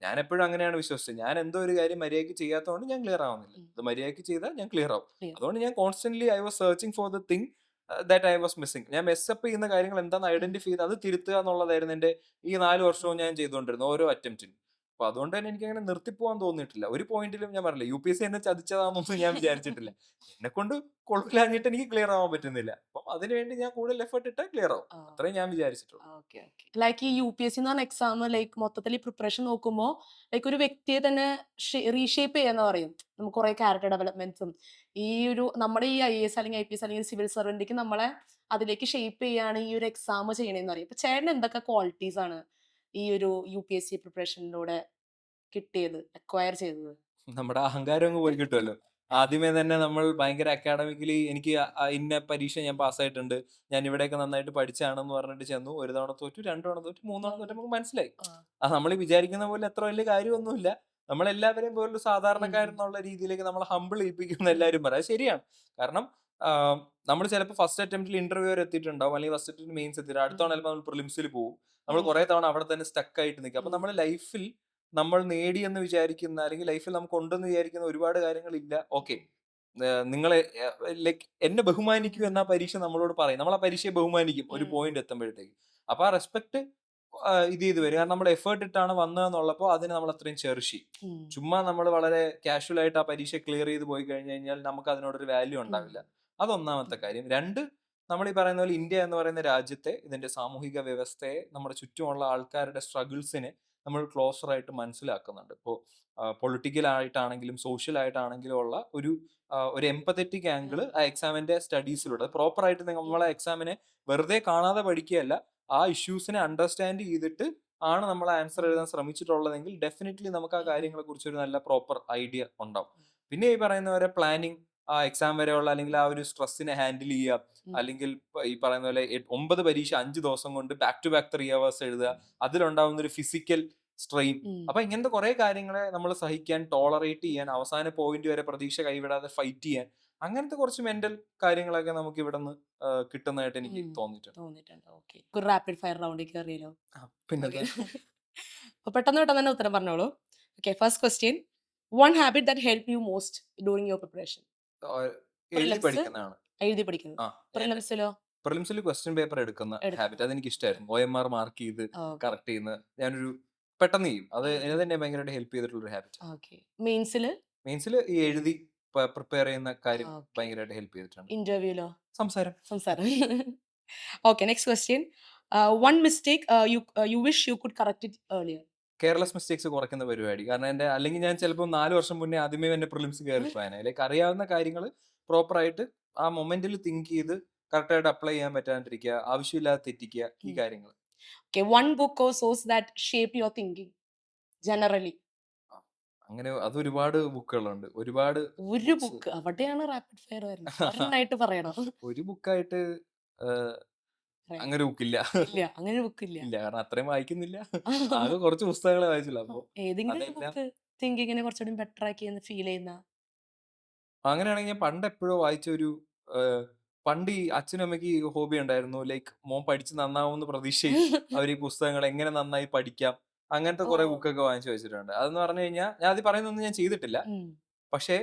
ഞാൻ എപ്പോഴും അങ്ങനെയാണ് വിശ്വസിച്ചത്. ഞാൻ എന്തോ ഒരു കാര്യം മര്യാദയ്ക്ക് ചെയ്യാത്തതുകൊണ്ട് ഞാൻ ക്ലിയർ ആവുന്നില്ല. അത് മര്യാദയ്ക്ക് ചെയ്താൽ ഞാൻ ക്ലിയർ ആവും. അതുകൊണ്ട് ഞാൻ constantly I was searching for the thing that I was missing. ഞാൻ മെസ്സപ്പ് ചെയ്യുന്ന കാര്യങ്ങൾ എന്താണെന്ന് ഐഡന്റിഫൈ ചെയ്ത് അത് തിരുത്തുക എന്നുള്ളതായിരുന്നു എന്റെ ഈ 4 വർഷവും ഞാൻ ചെയ്തുകൊണ്ടിരുന്നത് ഓരോ അറ്റംപ്റ്റിനും. അപ്പൊ അതുകൊണ്ട് തന്നെ എനിക്ക് അങ്ങനെ നിർത്തിപ്പോവാൻ തോന്നിയിട്ടില്ല. ഒരു പോയിന്റിലും ഞാൻ പറഞ്ഞില്ല UPSC എന്നെ ചതിച്ചതാണെന്നൊന്നും ഞാൻ വിചാരിച്ചിട്ടില്ല. എന്നെ കൊണ്ട് കൊള്ളൂലാഞ്ഞിട്ട് എനിക്ക് ക്ലിയർ ആവാൻ പറ്റുന്നില്ല. അപ്പം അതിനുവേണ്ടി ഞാൻ കൂടുതൽ എഫേർട്ട് ഇട്ടാൽ ക്ലിയർ ആവും. ആ. അത്രേ ഞാൻ വിചാരിച്ചിട്ടുള്ളൂ. Okay, okay. ലൈക്ക് ഈ UPSC എന്ന് പറഞ്ഞ എക്സാം ലൈക്ക് മൊത്തത്തിൽ ഈ പ്രിപ്പറേഷൻ നോക്കുമ്പോൾ ലൈക്ക് ഒരു വ്യക്തിയെ തന്നെ റീഷേപ്പ് ചെയ്യാന്ന് പറയും. നമുക്ക് കുറെ ക്യാരക്ടർ ഡെവലപ്മെന്റ്സും ഈ ഒരു നമ്മുടെ ഈ IAS അല്ലെങ്കിൽ IPS അല്ലെങ്കിൽ സിവിൽ സർവന്റിക്ക് നമ്മളെ അതിലേക്ക് ഷേപ്പ് ചെയ്യാണ് ഈ ഒരു എക്സാം ചെയ്യണേന്ന് പറയും. അപ്പൊ ചേട്ടന് എന്തൊക്കെ ക്വാളിറ്റീസ് ആണ് ഈ ഒരു UPSC പ്രിപ്പറേഷനിലൂടെ കിട്ടിയത്, അക്വയർ ചെയ്തത്? നമ്മുടെ അഹങ്കാരം അങ്ങ് പോയി കിട്ടുമല്ലോ. ആദ്യമേ തന്നെ നമ്മൾ ഭയങ്കര അക്കാഡമിക്കലി എനിക്ക് ഇന്ന പരീക്ഷ ഞാൻ പാസ്സായിട്ടുണ്ട്. ഞാൻ ഇവിടെയൊക്കെ നന്നായിട്ട് പഠിച്ചതാണെന്ന് പറഞ്ഞിട്ട് ചെന്നു. 1 തവണ തോറ്റു, 2 തവണ തോറ്റു, 3 തവണ തോറ്റു നമുക്ക് മനസ്സിലായി. ആ. നമ്മൾ വിചാരിക്കുന്ന പോലെ അത്ര വലിയ കാര്യമൊന്നുമില്ല. നമ്മളെല്ലാവരെയും പോലൊരു സാധാരണക്കാരൻ ഉം. എന്നുള്ള രീതിയിലേക്ക് നമ്മളെ ഹംബിൾ ചെയ്യിപ്പിക്കുമെന്ന് എല്ലാവരും പറയും. അത് ശരിയാണ്. കാരണം നമ്മൾ ചിലപ്പോൾ ഫസ്റ്റ് അറ്റംപ്റ്റിൽ ഇന്റർവ്യൂ വരെ എത്തിയിട്ടുണ്ടാവും. അല്ലെങ്കിൽ ഫസ്റ്റ് അറ്റംപ്റ്റ് മെയിൻസ് എത്തിയിട്ട് അടുത്ത തവണ ഉം. ചിലപ്പോൾ നമ്മൾ പ്രിലിംസിൽ പോകും. നമ്മൾ ഉം. കുറെ തവണ അവിടെ തന്നെ സ്റ്റക്ക് ആയിട്ട് നിൽക്കും. അപ്പൊ ഉം. നമ്മുടെ ലൈഫിൽ നമ്മൾ നേടിയെന്ന് വിചാരിക്കുന്ന അല്ലെങ്കിൽ ലൈഫിൽ നമുക്ക് ഉണ്ടെന്ന് വിചാരിക്കുന്ന ഒരുപാട് കാര്യങ്ങളില്ല. ഓക്കെ, നിങ്ങളെ ലൈക്ക് എന്നെ ബഹുമാനിക്കൂ എന്ന പരീക്ഷ നമ്മളോട് പറയും. നമ്മൾ ആ പരീക്ഷയെ ബഹുമാനിക്കും ഒരു ഉം. പോയിന്റ് എത്തുമ്പോഴത്തേക്ക്. അപ്പൊ ആ റെസ്പെക്ട് ഇത് ചെയ്ത് വരും. കാരണം നമ്മൾ എഫേർട്ട് ഇട്ടാണ് വന്നതെന്നുള്ളപ്പോൾ അതിനെ നമ്മൾ അത്രയും ചെറിഷ് ചെയ്യും. ഉം. ചുമ്മാ നമ്മൾ വളരെ കാഷ്വൽ ആയിട്ട് ആ പരീക്ഷ ക്ലിയർ ചെയ്ത് പോയി കഴിഞ്ഞു കഴിഞ്ഞാൽ നമുക്ക് അതിനോടൊരു വാല്യൂ ഉം. ഉണ്ടാവില്ല. അതൊന്നാമത്തെ കാര്യം. 2, നമ്മൾ ഈ പറയുന്ന പോലെ ഇന്ത്യ എന്ന് പറയുന്ന രാജ്യത്തെ ഇതിന്റെ സാമൂഹിക വ്യവസ്ഥയെ നമ്മുടെ ചുറ്റുമുള്ള ആൾക്കാരുടെ സ്ട്രഗിൾസിനെ നമ്മൾ ക്ലോസർ ആയിട്ട് മനസ്സിലാക്കുന്നുണ്ട്. ഇപ്പോൾ പൊളിറ്റിക്കൽ ആയിട്ടാണെങ്കിലും സോഷ്യൽ ആയിട്ടാണെങ്കിലും ഉള്ള ഒരു എംപത്തറ്റിക് ആംഗിൾ ആ എക്സാമിന്റെ സ്റ്റഡീസിലൂടെ പ്രോപ്പർ ആയിട്ട് നമ്മളെ എക്സാമിനെ വെറുതെ കാണാതെ പഠിക്കുകയല്ല, ആ ഇഷ്യൂസിനെ അണ്ടർസ്റ്റാൻഡ് ചെയ്തിട്ട് ആണ് നമ്മൾ ആൻസർ എഴുതാൻ ശ്രമിച്ചിട്ടുള്ളതെങ്കിൽ ഡെഫിനറ്റ്ലി നമുക്ക് ആ കാര്യങ്ങളെ കുറിച്ച് ഒരു നല്ല പ്രോപ്പർ ഐഡിയ ഉണ്ടാവും. പിന്നെ ഈ പറയുന്ന പോലെ പ്ലാനിങ്, ആ എക്സാം വരെയുള്ള അല്ലെങ്കിൽ ആ ഒരു സ്ട്രെസ്സിനെ ഹാൻഡിൽ ചെയ്യുക, ഉം. അല്ലെങ്കിൽ ഈ പറയുന്ന പോലെ 9 പരീക്ഷ 5 ദിവസം കൊണ്ട് ബാക്ക് ടു ബാക്ക് 3 hours എഴുതുക, അതിലുണ്ടാവുന്ന ഒരു ഫിസിക്കൽ സ്ട്രെയിൻ. ഉം. അപ്പൊ ഇങ്ങനത്തെ കുറെ കാര്യങ്ങളെ നമ്മൾ സഹിക്കാൻ, ടോളറേറ്റ് ചെയ്യാൻ, അവസാന പോയിന്റ് വരെ പ്രതീക്ഷ കൈവിടാതെ ഫൈറ്റ് ചെയ്യാൻ, അങ്ങനത്തെ കുറച്ച് മെന്റൽ കാര്യങ്ങളൊക്കെ നമുക്ക് ഇവിടെ നിന്ന് കിട്ടുന്നതായിട്ട് എനിക്ക് തോന്നിയിട്ടുണ്ട്. തോന്നിയിട്ടുണ്ട്. ഓക്കെ. ഒരു റാപ്പിഡ് ഫയർ റൗണ്ടിൽ കയറിയല്ലോ. പിന്നെന്താ? ഓക്കെ. അപ്പൊ പെട്ടെന്ന് പെട്ടെന്ന് തന്നെ ഉത്തരം പറഞ്ഞോളൂ. Okay. First question. One habit that help you most during your preparation? എഴുതി പ്രിലിംസ് പഠിക്കുന്നതാണ്. എഴുതി പഠിക്കുന്നത്. ആ പ്രിലിംസിലോ? പ്രിലിംസിൽ ക്വസ്റ്റ്യൻ പേപ്പർ എടുക്കുന്ന ഹാബിറ്റ് എടുക്കുന്നത്. അതെനിക്ക് ഓക്കെ. ഇഷ്ടമായിരുന്നു. OMR മാർക്ക് ചെയ്ത് ഓക്കെ. കറക്റ്റ് ചെയ്യുന്ന ഞാനൊരു പെട്ടെന്ന് ചെയ്യും. അത് എന്നെ തന്നെ ഭയങ്കരമായിട്ട് ഹെൽപ്പ് ചെയ്തിട്ടുള്ള ഒരു ഹാബിറ്റ്. ഓക്കെ. മെയിൻസില്? മെയിൻസിൽ ഈ എഴുതി പ്രിപ്പയർ ചെയ്യുന്ന കാര്യം ഓക്കെ. ഭയങ്കരമായിട്ട് ഹെൽപ്പ് ചെയ്തിട്ടുണ്ട്. ഇന്റർവ്യൂലോ? സംസാരം. സംസാരം. Okay. Next question. One mistake you wish you could correct it earlier? Careless mistakes കുറയ്ക്കുന്ന പരിപാടി. കാരണം അല്ലെങ്കിൽ ഞാൻ ചിലപ്പോൾ 4 വർഷം മുന്നേ ആദ്യമേ എന്റെ പ്രിലിംസ് കയറിപ്പോയാനെ. ലൈക്ക് അറിയാവുന്ന കാര്യങ്ങൾ പ്രോപ്പർ ആയിട്ട് ആ മൊമെന്റിൽ തിങ്ക് ചെയ്ത് കറക്റ്റ് ആയിട്ട് അപ്ലൈ ചെയ്യാൻ പറ്റാണ്ടിരിക്കുക, ആവശ്യമില്ലാതെ തെറ്റിക്കുക, ഈ കാര്യങ്ങൾ. Okay. One book or source that shape your thinking generally? അങ്ങനെ അതൊരുപാട് ബുക്കുകളുണ്ട്. ഒരുപാട് ഒരു ബുക്സ്. ബുക്ക്. അവിടെയാണ് റാപ്പിഡ് ഫയർ വരുന്നത്. ഒരെണ്ണായിട്ട് പറയണം. ഒരു ബുക്കായിട്ട് പറയാം. അങ്ങനെ ബുക്കില്ല. ഇല്ല. അങ്ങനെ ഒരു ബുക്ക് ഇല്ല. ഇല്ല, കാരണം അത്രയും വായിക്കുന്നില്ല. ആകെ കുറച്ച് പുസ്തകങ്ങളെ വായിച്ചുള്ളൂ. അപ്പൊ ഏതെങ്കിലും ഒരു അതെല്ലാം ബുക്ക് തിങ്കിങ്ങിനെ കുറച്ചുകൂടി ബെറ്റർ ആക്കി ഫീൽ ചെയ്യുന്ന? അങ്ങനെയാണെങ്കിൽ ഞാൻ പണ്ട് എപ്പോഴോ വായിച്ച പണ്ട് ഈ അച്ഛനും അമ്മയ്ക്ക് ഹോബി ഉണ്ടായിരുന്നു. ലൈക്ക് മോൻ പഠിച്ച് നന്നാവുമെന്ന് പ്രതീക്ഷയിൽ അവർ ഈ പുസ്തകങ്ങൾ എങ്ങനെ നന്നായി പഠിക്കാം, അങ്ങനത്തെ ഓ. കുറെ ബുക്കൊക്കെ വാങ്ങിച്ചു വെച്ചിട്ടുണ്ട്. അതെന്ന് പറഞ്ഞു കഴിഞ്ഞാൽ ഞാൻ അത് പറയുന്നൊന്നും ഞാൻ ചെയ്തിട്ടില്ല. ഉം. പക്ഷേ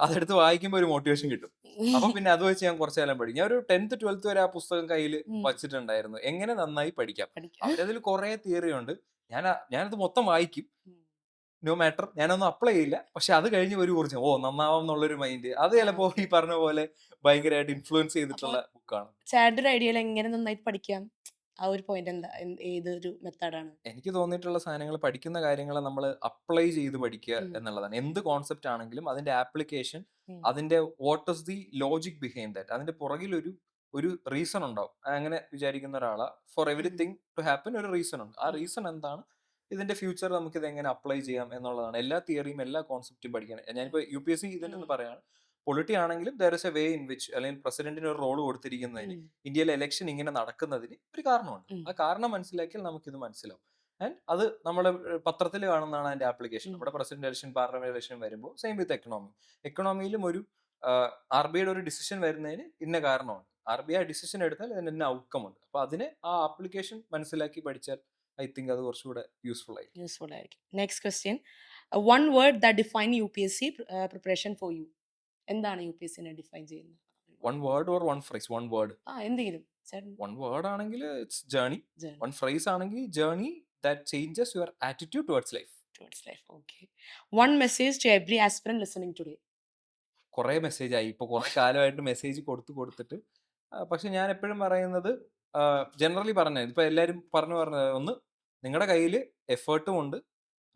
അതെടുത്ത് വായിക്കുമ്പോൾ ഒരു മോട്ടിവേഷൻ കിട്ടും. അപ്പൊ പിന്നെ അത് വെച്ച് ഞാൻ കുറച്ചു കാലം പഠിക്കും. ഞാൻ ഒരു 10th 12th വരെ ആ പുസ്തകം കയ്യിൽ ഉം. വച്ചിട്ടുണ്ടായിരുന്നു. എങ്ങനെ നന്നായി പഠിക്കാം. പഠിക്കാം. അവരതിൽ കുറെ തിയറി ഉണ്ട്. ഞാനത് മൊത്തം വായിക്കും. ഉം. നോ മാറ്റർ, ഞാനൊന്നും അപ്ലൈ ചെയ്യില്ല. പക്ഷെ അത് കഴിഞ്ഞ് ഒരു കുറിച്ച് നന്നാവാം എന്നുള്ളൊരു മൈൻഡ് അത് ചിലപ്പോ ഈ പറഞ്ഞ പോലെ ഭയങ്കരമായിട്ട് ഇൻഫ്ലുവൻസ് അപ്പൊ ചെയ്തിട്ടുള്ള ബുക്കാണ്. ചേട്ടന്റെ ഒരു ഐഡിയയിൽ എങ്ങനെ നന്നായിട്ട് പഠിക്കാം? ആ ഒരു പോയിന്റ് എന്താ? ഏതൊരു മെത്തേഡാണ്? എനിക്ക് തോന്നിയിട്ടുള്ള സാധനങ്ങൾ, പഠിക്കുന്ന കാര്യങ്ങൾ നമ്മൾ അപ്ലൈ ചെയ്ത് പഠിക്കുക ഉം. എന്നുള്ളതാണ്. എന്ത് കോൺസെപ്റ്റ് ആണെങ്കിലും അതിന്റെ ആപ്ലിക്കേഷൻ, ഉം. അതിന്റെ what is the logic behind that, അതിന്റെ പുറകിൽ ഒരു റീസൺ ഉണ്ടാവും. അങ്ങനെ വിചാരിക്കുന്ന ഒരാളാ. ഫോർ ഉം. എവറിത്തിങ് ടു ഹാപ്പൻ ഒരു റീസൺ ഉണ്ട്. ആ റീസൺ എന്താണ്, ഇതിന്റെ ഫ്യൂച്ചർ നമുക്ക് ഇത് എങ്ങനെ അപ്ലൈ ചെയ്യാം എന്നുള്ളതാണ്. എല്ലാ തിയറിയും എല്ലാ കോൺസെപ്റ്റും പഠിക്കാൻ. ഞാനിപ്പോ UPSC ഇതിന്റെ ഉം. പറയാണ്. പൊളിറ്റി ആണെങ്കിലും there is a way in which, അല്ലെങ്കിൽ പ്രസിഡന്റിന് ഒരു റോൾ കൊടുത്തിരിക്കുന്നതിന്, ഉം. ഇന്ത്യയിലെ ഇലക്ഷൻ ഇങ്ങനെ നടക്കുന്നതിന് ഒരു കാരണമുണ്ട്. ഉം. ആ കാരണം മനസ്സിലാക്കിയാൽ നമുക്കിത് മനസ്സിലാവും. ആൻഡ് അത് നമ്മുടെ പത്രത്തിൽ കാണുന്നതാണ് അതിന്റെ ആപ്ലിക്കേഷൻ. ഉം. നമ്മുടെ പ്രസിഡന്റ് ഇലക്ഷൻ, പാർലമെന്റ് ഇലക്ഷൻ വരുമ്പോൾ സെയിം വിത്ത് എക്കണോമി. എക്കണോമിയിലും ഒരു RBIയുടെ ഒരു ഡിസിഷൻ വരുന്നതിന് ഇന്ന കാരണമാണ്. RBI ഡിസിഷൻ എടുത്താൽ അതിന് ഇന്ന ഔട്ട്കം ഉണ്ട്. അപ്പൊ അതിന് ആ ആപ്ലിക്കേഷൻ മനസ്സിലാക്കി പഠിച്ചാൽ ഐ തിങ്ക് അത് കുറച്ചുകൂടെ യൂസ്ഫുൾ ആയിരിക്കും. യൂസ്ഫുൾ ആയിരിക്കും. Next question. One word that define UPSC preparation for you? എന്താണ് UPSCനെ ഡിഫൈൻ ചെയ്യുന്നത്? One word or one phrase? One word. എന്തെങ്കിലും ചേട്ടൻ. വൺ വേർഡ് ആണെങ്കിൽ it's journey. Journey. One phrase ആണെങ്കിൽ journey that changes your attitude towards life. Towards life. Okay. One message to every aspirant listening today. കുറേ മെസ്സേജായി. ഇപ്പോൾ കുറേ കാലമായിട്ട് message കൊടുത്തിട്ട് പക്ഷെ ഞാൻ എപ്പോഴും പറയുന്നത് ജനറലി പറഞ്ഞത് ഇപ്പോൾ എല്ലാവരും പറഞ്ഞത് ഒന്ന്, നിങ്ങളുടെ കയ്യിൽ എഫേർട്ടും ഉണ്ട്,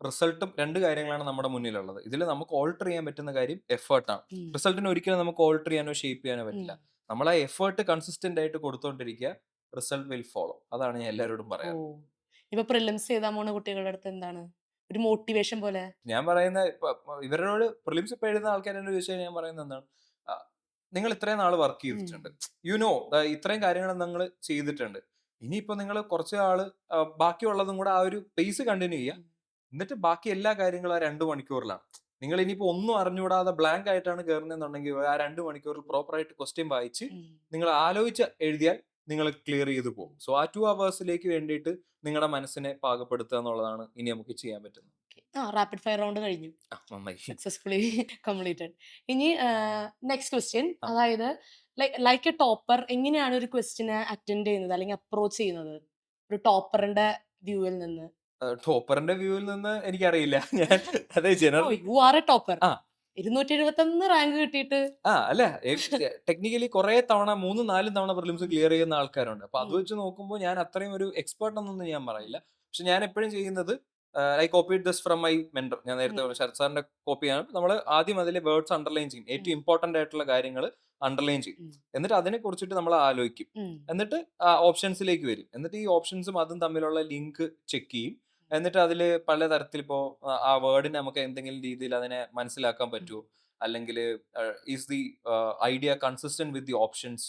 റിസൾട്ടും, 2 കാര്യങ്ങളാണ് നമ്മുടെ മുന്നിലുള്ളത്. ഇതിൽ നമുക്ക് ഓൾട്ടർ ചെയ്യാൻ പറ്റുന്ന കാര്യം എഫേർട്ടാണ്. ഉം. റിസൾട്ടിന് ഒരിക്കലും നമുക്ക് ഓൾട്ടർ ചെയ്യാനോ ഷേപ്പ് ചെയ്യാനോ പറ്റില്ല. ഉം. നമ്മൾ ആ എഫേർട്ട് കൺസിസ്റ്റന്റ് ആയിട്ട് കൊടുത്തോണ്ടിരിക്കുക, റിസൾട്ട് വിൽ ഫോളോ. അതാണ് ഞാൻ എല്ലാവരോടും ഓ. പറയാറ്. ഇപ്പൊ പ്രിലിംസ് ചെയ്താൽ പോണ കുട്ടികളുടെ അടുത്ത് എന്താണ് ഒരു മോട്ടിവേഷൻ പോലെ? ഞാൻ പറയുന്ന ഇവരോട് പ്രിലിംസ് ഇപ്പൊ എഴുതുന്ന ആൾക്കാരോട് ചോദിച്ചാൽ ഞാൻ പറയുന്നത് എന്താണ്, നിങ്ങൾ ഇത്രയും നാൾ വർക്ക് ചെയ്തിട്ടുണ്ട്, ഇത്രയും കാര്യങ്ങൾ നിങ്ങൾ ചെയ്തിട്ടുണ്ട്, ഇനിയിപ്പോ നിങ്ങൾ കുറച്ച് ആള് ബാക്കിയുള്ളതും കൂടെ ആ ഒരു പേസ് കണ്ടിന്യൂ ചെയ്യുക. എന്നിട്ട് ബാക്കി എല്ലാ കാര്യങ്ങളും ആ 2 മണിക്കൂറിലാണ്. നിങ്ങൾ ഇനിയിപ്പോ ഒന്നും അറിഞ്ഞുകൂടാതെ ബ്ലാങ്ക് ആയിട്ടാണ് കയറുന്നതെന്നുണ്ടെങ്കിൽ ആ 2 മണിക്കൂറിൽ പ്രോപ്പറായിട്ട് ക്വസ്റ്റ്യൻ വായിച്ച് നിങ്ങൾ ആലോചിച്ച് എഴുതിയാൽ നിങ്ങൾ ക്ലിയർ ചെയ്ത് പോകും. സോ ആ 2 അവേഴ്സിലേക്ക് വേണ്ടിയിട്ട് നിങ്ങളുടെ മനസ്സിനെ പാകപ്പെടുത്തുക എന്നുള്ളതാണ് ഇനി നമുക്ക് ചെയ്യാൻ പറ്റുന്നത്. റാപ്പിഡ് ഫയർ റൗണ്ട് കഴിഞ്ഞു, നന്നായി. Successfully completed. ഇനി നെക്സ്റ്റ് ക്വസ്റ്റ്യൻ, അതായത് ലൈക്ക് എ ടോപ്പർ എങ്ങനെയാണ് ഒരു ക്വസ്റ്റ്യനെ അറ്റൻഡ് ചെയ്യുന്നത് അല്ലെങ്കിൽ അപ്രോച്ച് ചെയ്യുന്നത് ഒരു ടോപ്പറിന്റെ വ്യൂവിൽ നിന്ന്? ടോപ്പറിന്റെ വ്യൂവിൽ നിന്ന് എനിക്കറിയില്ല. ഞാൻ അതെ general U are A topper. ആ 271 റാങ്ക് കിട്ടിയിട്ട് അല്ല, ടെക്നിക്കലി കുറെ തവണ 3-4 തവണ പ്രിലിംസ് ക്ലിയർ ചെയ്യുന്ന ആൾക്കാരുണ്ട്. അപ്പൊ അത് വെച്ച് നോക്കുമ്പോൾ ഞാൻ അത്രയും ഒരു എക്സ്പേർട്ട് എന്നൊന്നും ഞാൻ പറയില്ല. പക്ഷെ ഞാൻ എപ്പോഴും ചെയ്യുന്നത് I Covid this from my mentor. ഞാൻ നേരത്തെ പറഞ്ഞു ശരത് സാറിന്റെ കോപ്പിയാണ്. നമ്മൾ ആദ്യം അതിലെ വേർഡ്സ് അണ്ടർലൈൻ ചെയ്യും, ഏറ്റവും ഇമ്പോർട്ടന്റ് ആയിട്ടുള്ള കാര്യങ്ങൾ അണ്ടർലൈൻ ചെയ്യും. എന്നിട്ട് അതിനെ കുറിച്ചിട്ട് നമ്മൾ ആലോചിക്കും. എന്നിട്ട് ഓപ്ഷൻസിലേക്ക് വരും. എന്നിട്ട് ഈ ഓപ്ഷൻസും അതും തമ്മിലുള്ള ലിങ്ക് ചെക്ക് ചെയ്യും. എന്നിട്ട് അതിൽ പലതരത്തിൽ ഇപ്പോ ആ വേർഡിനെ നമുക്ക് എന്തെങ്കിലും രീതിയിൽ അതിനെ മനസ്സിലാക്കാൻ പറ്റുമോ, അല്ലെങ്കിൽ is the idea consistent with the options,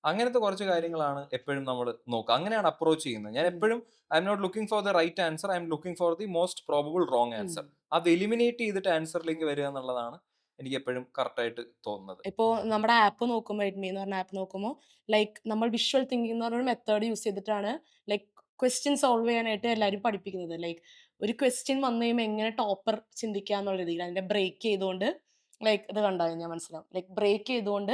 അങ്ങനത്തെ കുറച്ച് കാര്യങ്ങളാണ് എപ്പോഴും നമ്മൾ നോക്കുക. അങ്ങനെയാണ് അപ്രോച്ച് ചെയ്യുന്നത്. ഞാൻ എപ്പോഴും I'm not looking for the right answer, I'm looking for the most probable wrong answer. അത് എലിമിനേറ്റ് ചെയ്തിട്ട് ആൻസറിലേക്ക് വരിക എന്നുള്ളതാണ് എനിക്ക് എപ്പോഴും കറക്റ്റ് ആയിട്ട് തോന്നുന്നത്. ഇപ്പോ നമ്മുടെ ആപ്പ് നോക്കുമ്പോൾ, എഡ്മി എന്ന് പറഞ്ഞ ആപ്പ് നോക്കുമ്പോൾ, ലൈക്ക് നമ്മൾ വിഷ്വൽ തിങ്കിങ് എന്ന് പറഞ്ഞ മെത്തേഡ് യൂസ് ചെയ്തിട്ടാണ് ലൈക്ക് ക്വസ്റ്റ്യൻ സോൾവ് ചെയ്യാനായിട്ട് എല്ലാവരും പഠിപ്പിക്കുന്നത്. ലൈക്ക് ഒരു ക്വസ്റ്റ്യൻ വന്നു കഴിയുമ്പോൾ എങ്ങനെ ടോപ്പർ ചിന്തിക്കുക എന്നുള്ള രീതിയിൽ അതിന്റെ ബ്രേക്ക് ചെയ്തുകൊണ്ട്, ലൈക്ക് ഇത് കണ്ടാൽ ഞാൻ മനസ്സിലാവും, ലൈക്ക് ബ്രേക്ക് ചെയ്തുകൊണ്ട്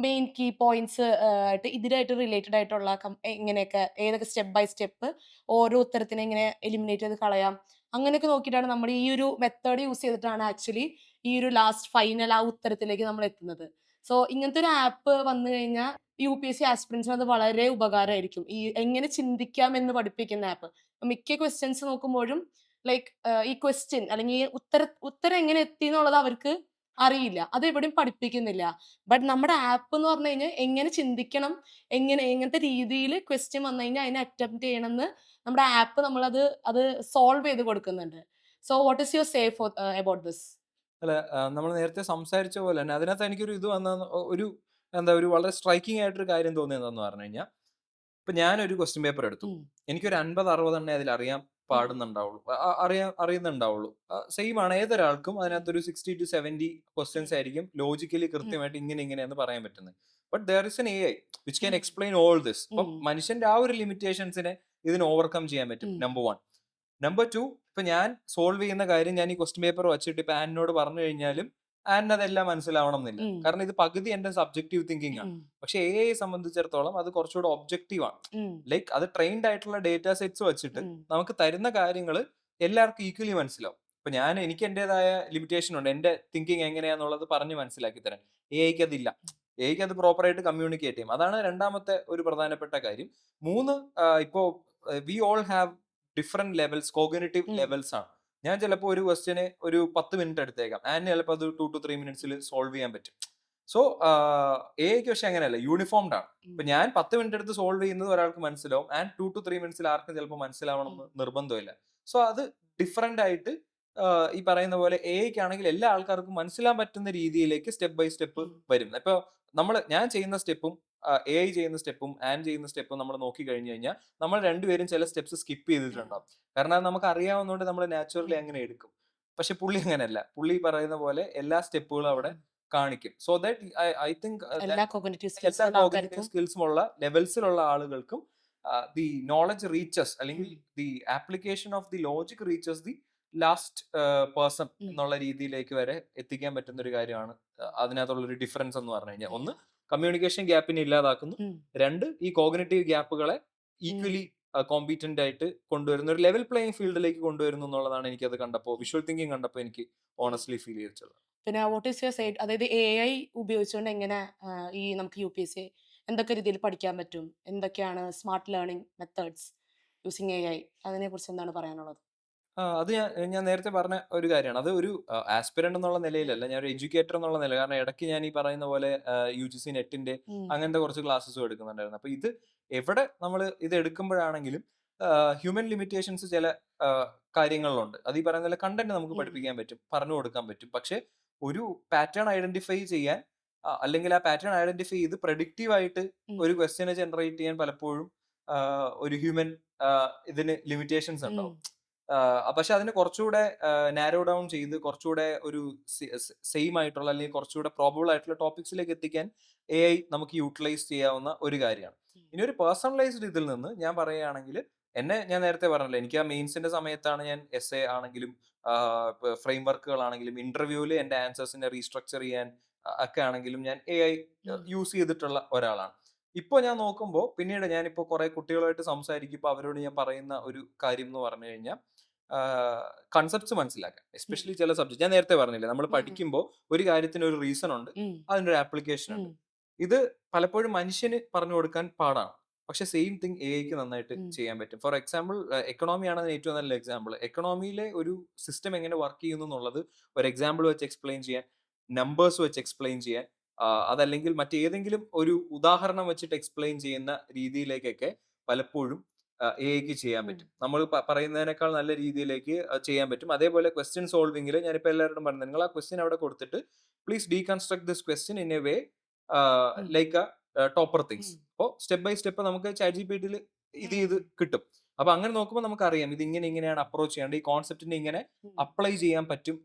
മെയിൻ കീ പോയിന്റ്സ് ആയിട്ട് ഇതിനായിട്ട് റിലേറ്റഡ് ആയിട്ടുള്ള എങ്ങനെയൊക്കെ ഏതൊക്കെ സ്റ്റെപ്പ് ബൈ സ്റ്റെപ്പ് ഓരോ ഉത്തരത്തിനെ എങ്ങനെ എലിമിനേറ്റ് ചെയ്ത് കളയാം, അങ്ങനെയൊക്കെ നോക്കിയിട്ടാണ് നമ്മൾ ഈ ഒരു മെത്തേഡ് യൂസ് ചെയ്തിട്ടാണ് ആക്ച്വലി ഈ ഒരു ലാസ്റ്റ് ഫൈനൽ ആ ഉത്തരത്തിലേക്ക് നമ്മൾ എത്തുന്നത്. സോ ഇങ്ങനത്തെ ഒരു ആപ്പ് വന്നു കഴിഞ്ഞാൽ UPSC ആസ്പിറൻസിന് അത് വളരെ ഉപകാരമായിരിക്കും. ഈ എങ്ങനെ ചിന്തിക്കാം എന്ന് പഠിപ്പിക്കുന്ന ആപ്പ്. മിക്ക ക്വസ്റ്റ്യൻസ് നോക്കുമ്പോഴും ലൈക്ക് ഈ ക്വസ്റ്റ്യൻ അല്ലെങ്കിൽ ഈ ഉത്തരം എങ്ങനെ എത്തി എന്നുള്ളത് അവർക്ക് അറിയില്ല. അത് എവിടെയും പഠിപ്പിക്കുന്നില്ല. ബട്ട് നമ്മുടെ ആപ്പ് എന്ന് പറഞ്ഞു കഴിഞ്ഞാൽ എങ്ങനെ ചിന്തിക്കണം, എങ്ങനത്തെ രീതിയിൽ ക്വസ്റ്റ്യൻ വന്നു കഴിഞ്ഞാൽ അതിനെ അറ്റംപ്റ്റ് ചെയ്യണം എന്ന് നമ്മുടെ ആപ്പ് അത് സോൾവ് ചെയ്ത് കൊടുക്കുന്നുണ്ട്. So what is your say for about this? അല്ല, നമ്മൾ നേരത്തെ സംസാരിച്ച പോലെ തന്നെ അതിനകത്ത് എനിക്കൊരു ഇത് വന്ന ഒരു ഒരു വളരെ സ്ട്രൈക്കിംഗ് ആയിട്ടൊരു കാര്യം തോന്നിയതെന്ന് പറഞ്ഞു കഴിഞ്ഞാൽ, ഇപ്പൊ ഞാനൊരു ക്വസ്റ്റ്യൻ പേപ്പർ എടുത്തു, എനിക്കൊരു 50-60 എണ്ണേ അതിൽ അറിയാൻ പാടുന്നുണ്ടാവുള്ളൂ, അറിയുന്നുണ്ടാവുള്ളൂ. സെയിം ആണ് ഏതൊരാൾക്കും. അതിനകത്തൊരു 60-70 ക്വസ്റ്റ്യൻസ് ആയിരിക്കും ലോജിക്കലി കൃത്യമായിട്ട് ഇങ്ങനെയെന്ന് പറയാൻ പറ്റുന്നത്. But there is an AI which can explain all this. അപ്പം മനുഷ്യന്റെ ആ ഒരു ലിമിറ്റേഷൻസിനെ ഇതിന് ഓവർകം ചെയ്യാൻ പറ്റും, നമ്പർ 1. നമ്പർ 2, ഇപ്പൊ ഞാൻ സോൾവ് ചെയ്യുന്ന കാര്യം ഞാൻ ഈ ക്വസ്റ്റ്യൻ പേപ്പർ വെച്ചിട്ട് ഇപ്പൊ ആനിനോട് പറഞ്ഞു കഴിഞ്ഞാലും ആനിന് അതെല്ലാം മനസ്സിലാവണം എന്നില്ല. കാരണം ഇത് പകുതി എന്റെ സബ്ജക്റ്റീവ് തിങ്കിങ് ആണ്. പക്ഷെ AI സംബന്ധിച്ചിടത്തോളം അത് കുറച്ചുകൂടെ ഒബ്ജക്റ്റീവ് ആണ്. ലൈക്ക് അത് ട്രെയിൻഡ് ആയിട്ടുള്ള ഡേറ്റ സെറ്റ്സ് വെച്ചിട്ട് നമുക്ക് തരുന്ന കാര്യങ്ങൾ എല്ലാവർക്കും ഈക്വലി മനസ്സിലാവും. ഇപ്പൊ എനിക്ക് എന്റേതായ ലിമിറ്റേഷൻ ഉണ്ട്, എന്റെ തിങ്കിങ് എങ്ങനെയാന്നുള്ളത് പറഞ്ഞ് മനസ്സിലാക്കി തരാൻ. AIക്ക് അതില്ല. AIക്ക് അത് പ്രോപ്പറായിട്ട് കമ്മ്യൂണിക്കേറ്റ് ചെയ്യും. അതാണ് രണ്ടാമത്തെ ഒരു പ്രധാനപ്പെട്ട കാര്യം. 3, ഇപ്പോ we all have different levels, cognitive levels ആണ്. ഞാൻ ചിലപ്പോൾ ഒരു ക്വസ്റ്റ്യനെ ഒരു 10 മിനിറ്റ് എടുത്തേക്കാം, ആൻഡ് ചിലപ്പോൾ അത് 2 to 3 മിനിറ്റ്സിൽ സോൾവ് ചെയ്യാൻ പറ്റും. സോ AI പക്ഷെ അങ്ങനെയല്ല, യൂണിഫോംഡ് ആണ്. ഇപ്പൊ ഞാൻ 10 മിനിറ്റ് എടുത്ത് സോൾവ് ചെയ്യുന്നത് ഒരാൾക്ക് മനസ്സിലാവും, ആൻഡ് 2 to 3 മിനിറ്റ്സിൽ ആർക്കും ചിലപ്പോൾ മനസ്സിലാവണം എന്ന് നിർബന്ധമില്ല. സോ അത് ഡിഫറെന്റ് ആയിട്ട് ഈ പറയുന്ന പോലെ AI ആണെങ്കിൽ എല്ലാ ആൾക്കാർക്കും മനസ്സിലാൻ പറ്റുന്ന രീതിയിലേക്ക് സ്റ്റെപ്പ് ബൈ സ്റ്റെപ്പ് വരും. ഇപ്പൊ ഞാൻ ചെയ്യുന്ന സ്റ്റെപ്പും AI ചെയ്യുന്ന സ്റ്റെപ്പും ചെയ്യുന്ന സ്റ്റെപ്പും നമ്മൾ നോക്കി കഴിഞ്ഞു കഴിഞ്ഞാൽ നമ്മൾ രണ്ടുപേരും ചില സ്റ്റെപ്സ് സ്കിപ്പ് ചെയ്തിട്ടുണ്ടാവും. കാരണം അത് നമുക്ക് അറിയാവുന്നതുകൊണ്ട് നമ്മൾ നാച്ചുറലി അങ്ങനെ എടുക്കും. പക്ഷെ പുള്ളി അങ്ങനെയല്ല. പുള്ളി പറയുന്ന പോലെ എല്ലാ സ്റ്റെപ്പുകളും അവിടെ കാണിക്കും. സോ ദാറ്റ് ഐ തിങ്ക് എല്ലാ കോഗ്നിറ്റീവ് എല്ലാ കോഗ്നിറ്റീവ് സ്കിൽസുമുള്ള ലെവൽസിലുള്ള ആളുകൾക്കും ദി നോളജ് റീച്ചസ്, അല്ലെങ്കിൽ the application of the logic reaches the last person എന്നുള്ള രീതിയിലേക്ക് വരെ എത്തിക്കാൻ പറ്റുന്ന ഒരു കാര്യമാണ് അതിനകത്തുള്ള ഒരു ഡിഫറൻസ് എന്ന് പറഞ്ഞു കഴിഞ്ഞാൽ. ഒന്ന്, കമ്മ്യൂണിക്കേഷൻ ഗ്യാപ്പിനെ ഇല്ലാതാക്കുന്നു. 2, ഈ കോഗ്നിറ്റീവ് ഗ്യാപ്പുകളെ ഈക്വലി കോമ്പീറ്റന്റ് ആയിട്ട് കൊണ്ടുവരുന്ന ഒരു ലെവൽ പ്ലേയിങ് ഫീൽഡിലേക്ക് കൊണ്ടുവരുന്നു എന്നുള്ളതാണ് എനിക്കത് കണ്ടപ്പോൾ, വിഷ്വൽ തിങ്കിങ് കണ്ടപ്പോൾ എനിക്ക് ഓണസ്റ്റ്ലി ഫീൽ ചെയ്തിട്ടുള്ളത്. പിന്നെ വാട്ട് ഈസ് യുവർ സൈഡ്, അതായത് AI ഉപയോഗിച്ചുകൊണ്ട് എങ്ങനെ ഈ നമുക്ക് UPSC എന്തൊക്കെ രീതിയിൽ പഠിക്കാൻ പറ്റും? എന്തൊക്കെയാണ് smart learning methods using AI? അതിനെക്കുറിച്ച് എന്താണ് പറയാനുള്ളത്? അത് ഞാൻ നേരത്തെ പറഞ്ഞ ഒരു കാര്യമാണ്. അത് ഒരു ആസ്പിരന്റ് എന്നുള്ള നിലയിലല്ല, ഞാൻ ഒരു എഡ്യൂക്കേറ്റർ എന്നുള്ള നില. കാരണം ഇടയ്ക്ക് ഞാൻ ഈ പറയുന്ന പോലെ UGC നെറ്റിന്റെ ഉം. അങ്ങനത്തെ കുറച്ച് ക്ലാസ്സസും എടുക്കുന്നുണ്ടായിരുന്നു. അപ്പൊ ഇത് എവിടെ നമ്മൾ ഇത് എടുക്കുമ്പോഴാണെങ്കിലും ഹ്യൂമൻ ലിമിറ്റേഷൻസ് ചില ആ, കാര്യങ്ങളിലുണ്ട്. അത് ഈ പറയുന്ന പോലെ കണ്ടന്റ് നമുക്ക് ഉം. പഠിപ്പിക്കാൻ പറ്റും, പറഞ്ഞു കൊടുക്കാൻ പറ്റും. പക്ഷെ ഒരു പാറ്റേൺ ഐഡന്റിഫൈ ചെയ്യാൻ അല്ലെങ്കിൽ ആ പാറ്റേൺ ഐഡന്റിഫൈ ചെയ്ത് പ്രഡിക്റ്റീവ് ആയിട്ട് ഉം. ഒരു ക്വസ്റ്റ്യനെ ജനറേറ്റ് ചെയ്യാൻ പലപ്പോഴും ആ, ഒരു ഹ്യൂമൻ ഇതിന് ലിമിറ്റേഷൻസ് ഉം. ഉണ്ടാവും. പക്ഷെ അതിനെ കുറച്ചുകൂടെ നാരോ ഡൗൺ ചെയ്ത് കുറച്ചുകൂടെ ഒരു സെയിം ആയിട്ടുള്ള അല്ലെങ്കിൽ കുറച്ചുകൂടെ പ്രോബബിൾ ആയിട്ടുള്ള ടോപ്പിക്സിലേക്ക് എത്തിക്കാൻ AI നമുക്ക് യൂട്ടിലൈസ് ചെയ്യാവുന്ന ഒരു കാര്യമാണ്. ഇനി ഒരു പേഴ്സണലൈസ്ഡ് ഇതിൽ നിന്ന് ഞാൻ പറയുകയാണെങ്കിൽ, ഞാൻ നേരത്തെ പറഞ്ഞല്ലോ, എനിക്ക് ആ മെയിൻസിന്റെ സമയത്താണ് ഞാൻ എസ് എ ആണെങ്കിലും ഫ്രെയിം വർക്കുകളാണെങ്കിലും ഇന്റർവ്യൂവിൽ എന്റെ ആൻസേഴ്സിനെ റീസ്ട്രക്ചർ ചെയ്യാൻ ഒക്കെ ആണെങ്കിലും ഞാൻ AI ഉം. യൂസ് ചെയ്തിട്ടുള്ള ഒരാളാണ്. ഇപ്പൊ ഞാൻ നോക്കുമ്പോൾ പിന്നീട് ഞാനിപ്പോ കുറെ കുട്ടികളുമായിട്ട് സംസാരിക്കുമ്പോൾ അവരോട് ഞാൻ പറയുന്ന ഒരു കാര്യം എന്ന് പറഞ്ഞു കഴിഞ്ഞാൽ, കൺസെപ്റ്റ്സ് മനസ്സിലാക്കാൻ, ഉം. എസ്പെഷ്യലി ചില സബ്ജക്ട് ഞാൻ നേരത്തെ പറഞ്ഞില്ലേ, നമ്മൾ ഉം. പഠിക്കുമ്പോൾ ഒരു കാര്യത്തിന് ഒരു റീസൺ ഉണ്ട്, ഉം. അതിന്റെ ഒരു ആപ്ലിക്കേഷൻ ഉം. ഉണ്ട്. ഇത് പലപ്പോഴും മനുഷ്യന് പറഞ്ഞു കൊടുക്കാൻ പാടാണ്. പക്ഷെ സെയിം തിങ് എഐക്ക് നന്നായിട്ട് ഉം. ചെയ്യാൻ പറ്റും. ഫോർ എക്സാമ്പിൾ, എക്കണോമി ആണ് അതിന് ഏറ്റവും നല്ല എക്സാമ്പിൾ. എക്കണോമിയിലെ ഒരു സിസ്റ്റം എങ്ങനെ വർക്ക് ചെയ്യുന്നു എന്നുള്ളത് ഒരു എക്സാമ്പിൾ വെച്ച് എക്സ്പ്ലെയിൻ ചെയ്യാൻ, നമ്പേഴ്സ് വെച്ച് എക്സ്പ്ലെയിൻ ചെയ്യാൻ, അതല്ലെങ്കിൽ മറ്റേതെങ്കിലും ഒരു ഉദാഹരണം വെച്ചിട്ട് എക്സ്പ്ലെയിൻ ചെയ്യുന്ന രീതിയിലേക്കൊക്കെ പലപ്പോഴും എഐക്ക് ചെയ്യാൻ ഉം. പറ്റും. നമ്മൾ പറയുന്നതിനേക്കാൾ നല്ല രീതിയിലേക്ക് ചെയ്യാൻ പറ്റും. അതേപോലെ ക്വസ്റ്റ്യൻ സോൾവിങ്ങിൽ ഞാനിപ്പോൾ എല്ലാവരോടും പറഞ്ഞത്, നിങ്ങൾ ആ ക്വസ്റ്റ്യൻ അവിടെ കൊടുത്തിട്ട് please deconstruct this question in a way um. Like topper things. Um. അപ്പോൾ സ്റ്റെപ്പ് ബൈ സ്റ്റെപ്പ് നമുക്ക് ചാറ്റ് ജിപിടിയിൽ ഇത് ഉം. ചെയ്ത് കിട്ടും. അപ്പൊ അങ്ങനെ നോക്കുമ്പോൾ നമുക്കറിയാം ഇത് ഇങ്ങനെയാണ് അപ്രോച്ച് ചെയ്യേണ്ടത്, ഈ കോൺസെപ്റ്റിനെ ഇങ്ങനെ ഉം. അപ്ലൈ ചെയ്യാൻ പറ്റും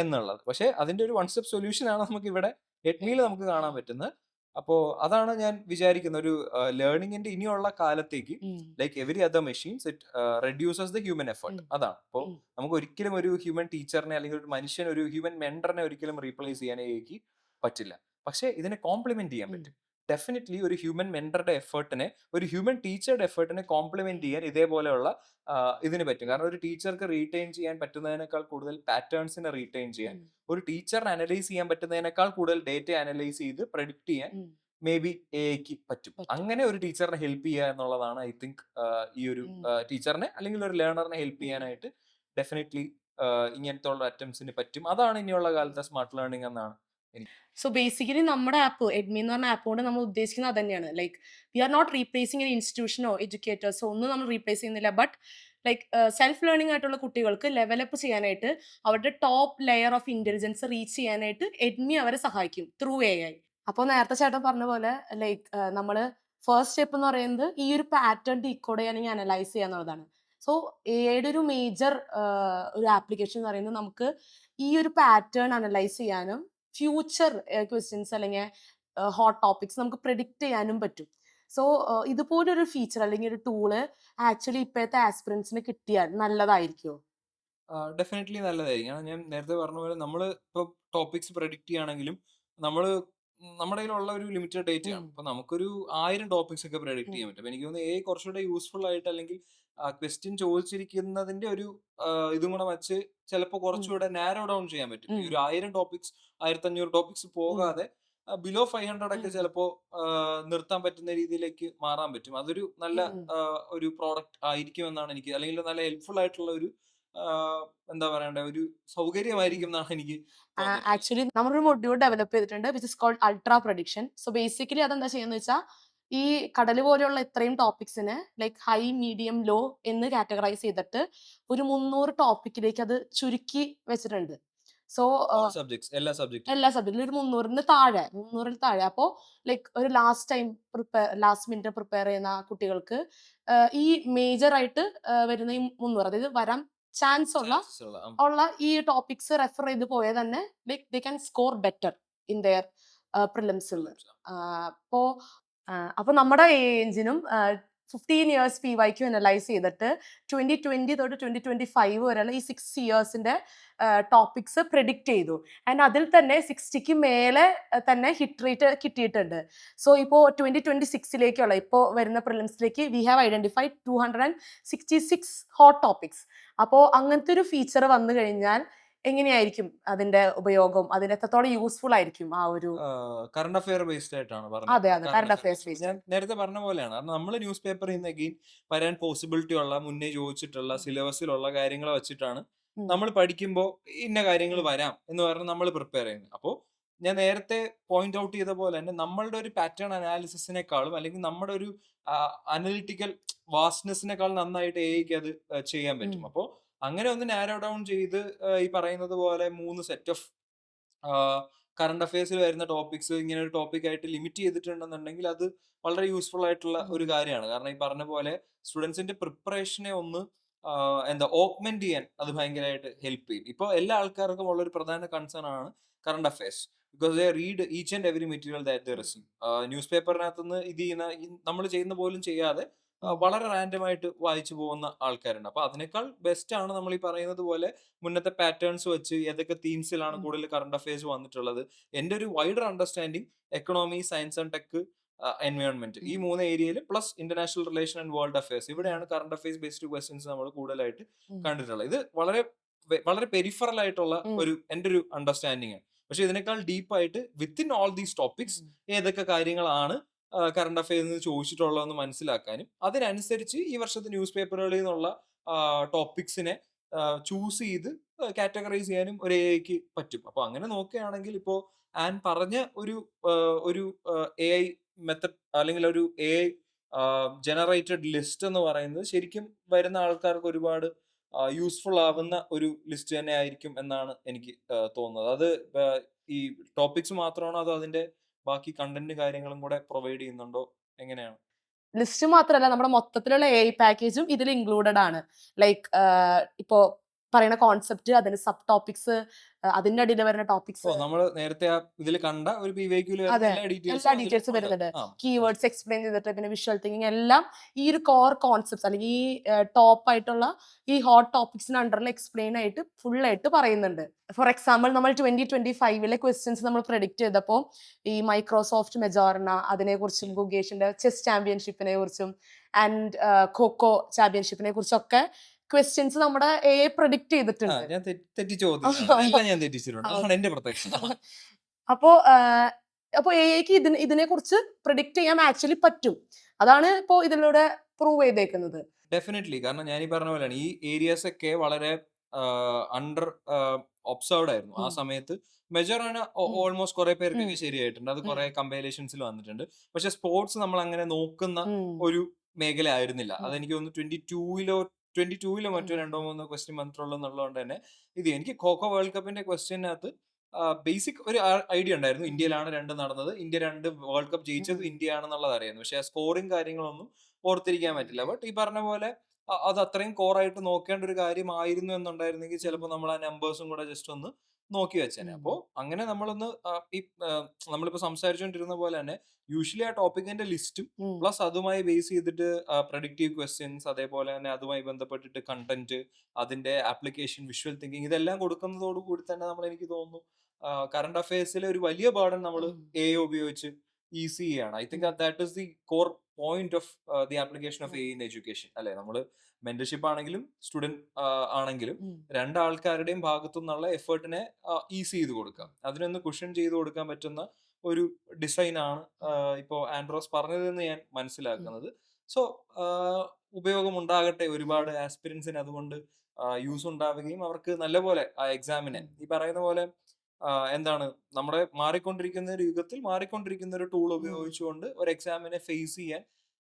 എന്നുള്ളത്. പക്ഷെ അതിന്റെ ഒരു വൺ സ്റ്റെപ്പ് സൊല്യൂഷൻ ആണ് നമുക്ക് ഇവിടെ എഡ്മിയിൽ നമുക്ക് കാണാൻ പറ്റുന്നത്. അപ്പോൾ അതാണ് ഞാൻ വിചാരിക്കുന്ന ഒരു ലേണിംഗിന്റെ ഇനിയുള്ള കാലത്തേക്ക്, ഉം. Like every other machines, it reduces the human effort. ഉം. അതാണ്. അപ്പോൾ ഉം. നമുക്ക് ഒരിക്കലും ഒരു ഹ്യൂമൻ ടീച്ചറിനെ അല്ലെങ്കിൽ ഒരു മനുഷ്യൻ ഒരു ഹ്യൂമൻ മെന്ററിനെ ഒരിക്കലും റീപ്ലേസ് ചെയ്യാൻ AI പറ്റില്ല. പക്ഷെ ഇതിനെ കോംപ്ലിമെന്റ് ചെയ്യാൻ ഉം. പറ്റും. ഡെഫിനറ്റ്ലി ഒരു ഹ്യൂമൻ മെന്ററുടെ എഫേർട്ടിനെ ഒരു ഹ്യൂമൻ ടീച്ചറുടെ എഫേർട്ടിനെ കോംപ്ലിമെന്റ് ചെയ്യാൻ ഇതേപോലെയുള്ള ഇതിന് പറ്റും. കാരണം ഒരു ടീച്ചർക്ക് റീറ്റെയിൻ ചെയ്യാൻ പറ്റുന്നതിനേക്കാൾ കൂടുതൽ പാറ്റേൺസിനെ റീറ്റെയിൻ ചെയ്യാൻ, ഉം. ഒരു ടീച്ചറിന് അനലൈസ് ചെയ്യാൻ പറ്റുന്നതിനേക്കാൾ കൂടുതൽ ഡേറ്റ അനലൈസ് ചെയ്ത് പ്രഡിക്റ്റ് ചെയ്യാൻ ഉം. മേ ബി എഐക്ക് പറ്റും. പറ്റും. അങ്ങനെ ഒരു ടീച്ചറിനെ ഹെൽപ്പ് ചെയ്യുക എന്നുള്ളതാണ് ഐ തിങ്ക് ഈ ഒരു ഉം. ടീച്ചറിനെ അല്ലെങ്കിൽ ഒരു ലേണറിനെ ഹെൽപ്പ് ഉം. ചെയ്യാനായിട്ട് ഡെഫിനറ്റ്ലി ഇങ്ങനത്തെ ഉള്ള അറ്റംപ്റ്റ്സിന് പറ്റും. അതാണ് ഇനിയുള്ള കാലത്തെ സ്മാർട്ട് ലേണിംഗ് എന്നാണ് എനിക്ക്. സോ ബേസിക്കലി നമ്മുടെ ആപ്പ് എഡ്മി എന്ന് പറഞ്ഞ ആപ്പ് കൊണ്ട് നമ്മൾ ഉദ്ദേശിക്കുന്നത് അത് തന്നെയാണ്. Like we are not replacing an ഇൻസ്റ്റിറ്റ്യൂഷനോ എഡ്യൂക്കേറ്റേഴ്സോ ഒന്നും നമ്മൾ റീപ്ലേസ് ചെയ്യുന്നില്ല. ബട്ട് ലൈക്ക് സെൽഫ് ലേണിംഗ് ആയിട്ടുള്ള കുട്ടികൾക്ക് ലെവലപ്പ് ചെയ്യാനായിട്ട് അവരുടെ top layer of intelligence reach ചെയ്യാനായിട്ട് എഡ്മി അവരെ സഹായിക്കും ത്രൂ AI. അപ്പോൾ നേരത്തെ ചേട്ടൻ പറഞ്ഞ പോലെ ലൈക്ക് നമ്മൾ ഫസ്റ്റ് സ്റ്റെപ്പ് എന്ന് പറയുന്നത് ഈ ഒരു പാറ്റേൺ ഡീകോഡ് ചെയ്യാൻ അല്ലെങ്കിൽ അനലൈസ് ചെയ്യുക എന്നുള്ളതാണ്. സോ AI ഒരു മേജർ ഒരു ആപ്ലിക്കേഷൻ എന്ന് പറയുന്നത് നമുക്ക് ഈ ഒരു പാറ്റേൺ അനലൈസ് ചെയ്യാനും ഫ്യൂച്ചർ ക്വസ്റ്റ്യൻസ് അല്ലെങ്കിൽ ഹോട്ട് ടോപ്പിക്സ് നമുക്ക് പ്രിഡിക്റ്റ് ചെയ്യാനും പറ്റും. സോ ഇതുപോലൊരു ഫീച്ചർ അല്ലെങ്കിൽ ഒരു ടൂള് ആക്ച്വലി ഇപ്പോഴത്തെ ആസ്പിറൻസിന് കിട്ടിയാൽ നല്ലതായിരിക്കുമോ? ഡെഫിനറ്റ്ലി നല്ലതായിരിക്കും. കാരണം ഞാൻ നേരത്തെ പറഞ്ഞ പോലെ നമ്മൾ ഇപ്പോൾ ടോപ്പിക്സ് പ്രഡിക്റ്റ് ചെയ്യുകയാണെങ്കിലും നമ്മൾ നമ്മുടെ കയ്യിലുള്ള ഒരു ലിമിറ്റഡ് ഉം. ഡേറ്റയാണ്. അപ്പൊ നമുക്കൊരു 1000 ടോപ്പിക്സ് ഒക്കെ പ്രഡിക്റ്റ് ഉം. ചെയ്യാൻ പറ്റും. എനിക്ക് തോന്നുന്നു AI കുറച്ചുകൂടെ യൂസ്ഫുൾ ആയിട്ട്, അല്ലെങ്കിൽ ക്വസ്റ്റ്യൻ ചോദിച്ചിരിക്കുന്നതിന്റെ ഒരു ഇതും കൂടെ വെച്ച് ചിലപ്പോൾ ഉം. കുറച്ചുകൂടെ നാരോ ഡൗൺ ചെയ്യാൻ പറ്റും. ഈ ഉം. ഒരു 1000 ടോപ്പിക്സ് 1500 ടോപ്പിക്സ് ഉം. പോകാതെ ബിലോ 500 ഒക്കെ ഉം. ചിലപ്പോൾ നിർത്താൻ പറ്റുന്ന രീതിയിലേക്ക് മാറാൻ പറ്റും. അതൊരു നല്ല ഉം. ഒരു പ്രോഡക്റ്റ് ആയിരിക്കും എന്നാണ് എനിക്ക്, അല്ലെങ്കിൽ നല്ല ഹെൽപ്ഫുൾ ആയിട്ടുള്ള ഒരു എന്താ പറയണ്ടേ, ഒരു സൗകര്യമായിരിക്കും എന്നാണ് എനിക്ക് തോന്നിയിട്ടുള്ളത്. ആക്ച്വലി നമ്മളൊരു മൊഡ്യൂൾ ഡെവലപ്പ് ചെയ്തിട്ടുണ്ട് which is called ultra prediction. So basically അതെന്താ ചെയ്യുന്നത് വെച്ചാൽ ഈ കടൽ പോലെയുള്ള ഇത്രയും ടോപ്പിക്സിന് ലൈക്ക് ഹൈ മീഡിയം ലോ എന്ന് കാറ്റഗറൈസ് ചെയ്തിട്ട് ഒരു 300 ടോപ്പിക്കിലേക്ക് അത് ചുരുക്കി വെച്ചിട്ടുണ്ട്. സോ ഓൾ സബ്ജക്ട്സ്, എല്ലാ സബ്ജക്റ്റും. എല്ലാ സബ്ജക്റ്റിലും ഒരു 300ൽ താഴെ. അപ്പോൾ ലൈക്ക് ഒരു ലാസ്റ്റ് മിനിറ്റ് പ്രിപ്പയർ ചെയ്യുന്ന കുട്ടികൾക്ക് ഈ മേജർ ആയിട്ട് വരുന്ന ഈ 300, അതായത് വരാൻ ചാൻസ് ചാൻസസ് ഉള്ള ഉള്ള ഈ ടോപ്പിക്സ് റെഫർ ചെയ്ത് പോയാൽ തന്നെ like they can score better in their പ്രിലിംസിൽ. പ്രിലിംസ്. അപ്പോ നമ്മുടെ എഞ്ചിനും 15 ഇയേഴ്സ് PYQ അനലൈസ് ചെയ്തിട്ട് 2020 തൊട്ട് 2025 വരെയുള്ള ഈ 6 ഇയേഴ്സിന്റെ ടോപ്പിക്സ് പ്രിഡിക്റ്റ് ചെയ്തു. ആൻഡ് അതിൽ തന്നെ 60ക്ക് മേലെ തന്നെ ഹിറ്റ് റേറ്റ് കിട്ടിയിട്ടുണ്ട്. സോ ഇപ്പോൾ 2026ലേക്കുള്ള ഇപ്പോൾ വരുന്ന പ്രിലിംസിലേക്ക് we have identified 266 hot topics. അപ്പോൾ അങ്ങനത്തെ ഒരു ഫീച്ചർ വന്നു കഴിഞ്ഞാൽ എങ്ങനെയായിരിക്കും അതിന്റെ ഉപയോഗം, അതിന് എത്രത്തോളം യൂസ്ഫുൾ ആയിരിക്കും ആ ഒരു കറണ്ട് അഫെയർ ബേസ്ഡ് ആയിട്ടാണ് പറഞ്ഞത്. അതെ current current affairs affairs based. ഞാൻ നേരത്തെ പറഞ്ഞ പോലെയാണ്. കാരണം നമ്മൾ ന്യൂസ് പേപ്പറിൽ നിന്ന് അഗെയിൻ വരാൻ പോസിബിലിറ്റി ഉള്ള മുന്നേ ചോദിച്ചിട്ടുള്ള സിലബസിലുള്ള കാര്യങ്ങൾ വെച്ചിട്ടാണ് നമ്മൾ പഠിക്കുമ്പോൾ ഇന്ന കാര്യങ്ങൾ വരാം എന്ന് പറഞ്ഞ് നമ്മൾ പ്രിപ്പയർ ചെയ്യുന്നത്. അപ്പോൾ ഞാൻ നേരത്തെ പോയിന്റ് ഔട്ട് ചെയ്ത പോലെ തന്നെ നമ്മളുടെ ഒരു പാറ്റേൺ അനാലിസിസിനേക്കാളും അല്ലെങ്കിൽ നമ്മുടെ ഒരു അനലിറ്റിക്കൽ വാസ്റ്റ്നെസ്സിനേക്കാൾ നന്നായിട്ട് എഐക്ക് അത് ചെയ്യാൻ പറ്റും. അപ്പോൾ അങ്ങനെ ഒന്ന് നാരോ ഡൗൺ ചെയ്ത് ഈ പറയുന്നത് പോലെ 3 സെറ്റ് ഓഫ് കറണ്ട് അഫയേഴ്സിൽ വരുന്ന ടോപ്പിക്സ് ഇങ്ങനെ ഒരു ടോപ്പിക് ആയിട്ട് ലിമിറ്റ് ചെയ്തിട്ടുണ്ടെന്നുണ്ടെങ്കിൽ അത് വളരെ യൂസ്ഫുൾ ആയിട്ടുള്ള ഒരു കാര്യമാണ്. കാരണം ഈ പറഞ്ഞ പോലെ സ്റ്റുഡൻസിന്റെ പ്രിപ്പറേഷനെ ഒന്ന് എന്താ ഓഗ്മെന്റ് ചെയ്യാൻ അത് ഭയങ്കരമായിട്ട് ഹെൽപ്പ് ചെയ്യും. ഇപ്പോൾ എല്ലാ ആൾക്കാർക്കും ഉള്ള ഒരു പ്രധാന കൺസേൺ ആണ് current affairs. Because they read each and every material that they receive. News പേപ്പറിനകത്തുനിന്ന് ഇത് ചെയ്യുന്ന നമ്മൾ ചെയ്യുന്ന പോലും ചെയ്യാതെ വളരെ റാൻഡമായിട്ട് വായിച്ചു പോകുന്ന ആൾക്കാരുണ്ട്. അപ്പൊ അതിനേക്കാൾ ബെസ്റ്റ് ആണ് നമ്മൾ ഈ പറയുന്നത് പോലെ മുന്നത്തെ പാറ്റേൺസ് വെച്ച് ഏതൊക്കെ തീംസിലാണ് കൂടുതൽ കറണ്ട് അഫയേഴ്സ് വന്നിട്ടുള്ളത്. എൻ്റെ ഒരു wider understanding economy, science and tech, environment, ഈ 3 ഏരിയയിൽ plus international relation and world affairs, ഇവിടെയാണ് കറണ്ട് അഫയേഴ്സ് ബേസ്ഡ് ക്വസ്റ്റ്യൻസ് നമ്മൾ കൂടുതലായിട്ട് കണ്ടിട്ടുള്ളത്. ഇത് വളരെ വളരെ പെരിഫറൽ ആയിട്ടുള്ള എൻ്റെ ഒരു അണ്ടർസ്റ്റാൻഡിങ് ആണ്. പക്ഷെ ഇതിനേക്കാൾ ഡീപ്പായിട്ട് വിത്തിൻ ഓൾ ദീസ് ടോപ്പിക്സ് ഏതൊക്കെ കാര്യങ്ങളാണ് കറണ്ട് അഫയേഴ്സ് ചോദിച്ചിട്ടുള്ളതെന്ന് മനസ്സിലാക്കാനും അതിനനുസരിച്ച് ഈ വർഷത്തെ ന്യൂസ് പേപ്പറുകളിൽ നിന്നുള്ള ടോപ്പിക്സിനെ ചൂസ് ചെയ്ത് കാറ്റഗറൈസ് ചെയ്യാനും ഒരു എഐക്ക് പറ്റും. അപ്പൊ അങ്ങനെ നോക്കുകയാണെങ്കിൽ ഇപ്പോൾ ആൻ പറഞ്ഞ ഒരു എ ഐ മെത്തഡ് അല്ലെങ്കിൽ ഒരു എ ഐ ജനറേറ്റഡ് ലിസ്റ്റ് എന്ന് പറയുന്നത് ശരിക്കും വരുന്ന ആൾക്കാർക്ക് ഒരുപാട് യൂസ്ഫുൾ ആവുന്ന ഒരു ലിസ്റ്റ് തന്നെ ആയിരിക്കും എന്നാണ് എനിക്ക് തോന്നുന്നത്. അത് ഈ ടോപ്പിക്സ് മാത്രമാണോ അതോ അതിന്റെ ബാക്കി കണ്ടന്റ് കാര്യങ്ങളും കൂടെ പ്രൊവൈഡ് ചെയ്യുന്നുണ്ടോ, എങ്ങനെയാണ്? ലിസ്റ്റ് മാത്രമല്ല, നമ്മുടെ മൊത്തത്തിലുള്ള AI പാക്കേജും ഇതിൽ ഇൻക്ലൂഡഡ് ആണ്. ലൈക്ക് ഇപ്പോ പറയുന്ന കോൺസെപ്റ്റ്, അതിന്റെ സബ് ടോപ്പിക്സ്, അതിന്റെ അടിയിൽ വരുന്ന ടോപ്പിക്സ്, നമ്മൾ നേരത്തെ ഇതിൽ കണ്ട ഒരു PYQ അതെ എല്ലാ എല്ലാ ഡീറ്റെയിൽസും ഡീറ്റെയിൽസ് വരുന്നുണ്ട്. ആ കീവേഡ്സ് എക്സ്പ്ലെയിൻ ചെയ്തിട്ട് പിന്നെ വിഷ്വൽ തിങ്കിങ് എല്ലാം ഈ ഒരു കോർ കോൺസെപ്റ്റ്സ് അല്ലെങ്കിൽ ഈ ടോപ്പ് ആയിട്ടുള്ള ഈ ഹോട്ട് ടോപ്പിക്സിന് അണ്ടറിൽ എക്സ്പ്ലെയിൻ ആയിട്ട് ഫുൾ ആയിട്ട് പറയുന്നുണ്ട്. ഫോർ എക്സാമ്പിൾ നമ്മൾ 2025 ക്വസ്റ്റ്യൻസ് നമ്മൾ പ്രെഡിക്റ്റ് ചെയ്തപ്പോൾ ഈ മൈക്രോസോഫ്റ്റ് മെജോർണ അതിനെക്കുറിച്ചും, ഗുഗേഷിന്റെ ചെസ് ചാമ്പ്യൻഷിപ്പിനെ കുറിച്ചും ആൻഡ് ഖോഖോ ചാമ്പ്യൻഷിപ്പിനെ കുറിച്ചൊക്കെ ക്വസ്റ്റ്യൻസ് നമ്മുടെ AI പ്രെഡിക്റ്റ് ചെയ്തിട്ടുണ്ട്. ഞാൻ തെറ്റിച്ച് ചോദിച്ചതാണ്. ഞാൻ തെറ്റിച്ചിട്ടുണ്ട്. അതാണ് എന്റെ പ്രത്യേകത. അപ്പോ അപ്പൊ എഐക്ക് ഇതിനെ കുറിച്ച് പ്രിഡിക്റ്റ് ചെയ്യാൻ ആക്ച്വലി പറ്റും. അതാണ് ഇപ്പോ ഇതിലൂടെ പ്രൂവ് ചെയ്തേക്കുന്നത്. ഡെഫിനറ്റ്ലി. കാരണം ഞാൻ ഈ പറഞ്ഞ പോലെയാണ് ഈ ഏരിയാസ് ഒക്കെ വളരെ അണ്ടർ ഒബ്സർവ്ഡ് ആയിരുന്നു ആ സമയത്ത്. മെജോറാണ് ഓൾമോസ്റ്റ് കുറെ പേർക്കൊക്കെ ശരിയായിട്ടുണ്ട്. അത് കുറെ കമ്പൈലേഷൻസിൽ വന്നിട്ടുണ്ട്. പക്ഷെ സ്പോർട്സ് നമ്മൾ അങ്ങനെ നോക്കുന്ന ഒരു മേഖല ആയിരുന്നില്ല. അതെനിക്ക് തോന്നുന്നു 22-ലോ മറ്റോ 2-3 ക്വസ്റ്റ്യൻ വന്നിട്ടുള്ളൂ എന്നുള്ളതുകൊണ്ട് തന്നെ ഇത് എനിക്ക് ഖോഖോ വേൾഡ് കപ്പിന്റെ ക്വസ്റ്റ്യനകത്ത് ബേസിക് ഒരു ഐഡിയ ഉണ്ടായിരുന്നു. ഇന്ത്യയിലാണ് 2 നടന്നത്, ഇന്ത്യ 2 വേൾഡ് കപ്പ് ജയിച്ചത് ഇന്ത്യ ആണെന്നുള്ളത് അറിയായിരുന്നു. പക്ഷെ ആ സ്കോറിങ് കാര്യങ്ങളൊന്നും ഓർത്തിരിക്കാൻ പറ്റില്ല. ബട്ട് ഈ പറഞ്ഞ പോലെ അത് അത്രയും കോറായിട്ട് നോക്കേണ്ട ഒരു കാര്യമായിരുന്നു എന്നുണ്ടായിരുന്നെങ്കിൽ ചിലപ്പോൾ നമ്മൾ ആ നമ്പേഴ്സും കൂടെ ജസ്റ്റ് ഒന്ന് നോക്കി വെച്ചേനെ. അപ്പോൾ അങ്ങനെ നമ്മളൊന്ന് ഈ നമ്മളിപ്പോ സംസാരിച്ചുകൊണ്ടിരുന്ന പോലെ തന്നെ യൂഷ്വലി ആ ടോപ്പിക്കിന്റെ ലിസ്റ്റും പ്ലസ് അതുമായി ബേസ് ചെയ്തിട്ട് പ്രഡിക്റ്റീവ് ക്വസ്റ്റ്യൻസ്, അതേപോലെ തന്നെ അതുമായി ബന്ധപ്പെട്ടിട്ട് കണ്ടന്റ്, അതിന്റെ ആപ്ലിക്കേഷൻ, വിഷ്വൽ തിങ്കിങ്, ഇതെല്ലാം കൊടുക്കുന്നതോട് കൂടി തന്നെ നമ്മൾ എനിക്ക് തോന്നുന്നു കറണ്ട് അഫയേഴ്സിലെ ഒരു വലിയ ബർഡൻ നമ്മൾ എ ഉപയോഗിച്ച് ഈസി ചെയ്യാണ്. I think that is the core point of the application of A in education അല്ലെ. നമ്മൾ മെന്റർഷിപ്പ് ആണെങ്കിലും സ്റ്റുഡന്റ് ആണെങ്കിലും രണ്ടാൾക്കാരുടെയും ഭാഗത്തു നിന്നുള്ള എഫേർട്ടിനെ ഈസി ചെയ്ത് കൊടുക്കാം, അതിനൊന്ന് കുഷൻ ചെയ്ത് കൊടുക്കാൻ പറ്റുന്ന ഒരു ഡിസൈൻ ആണ് ഇപ്പോ ആൻഡ്രോസ് പറഞ്ഞതെന്ന് ഞാൻ മനസ്സിലാക്കുന്നത്. സോ ഉപയോഗം ഉണ്ടാകട്ടെ, ഒരുപാട് ആസ്പിരൻസിന് അതുകൊണ്ട് യൂസ് ഉണ്ടാവുകയും അവർക്ക് നല്ലപോലെ ആ എക്സാമിനെ ഈ പറയുന്ന പോലെ എന്താണ് നമ്മുടെ മാറിക്കൊണ്ടിരിക്കുന്ന ഒരു യുഗത്തിൽ മാറിക്കൊണ്ടിരിക്കുന്ന ഒരു ടൂൾ ഉപയോഗിച്ചുകൊണ്ട് ഒരു എക്സാമിനെ ഫേസ് ചെയ്യാൻ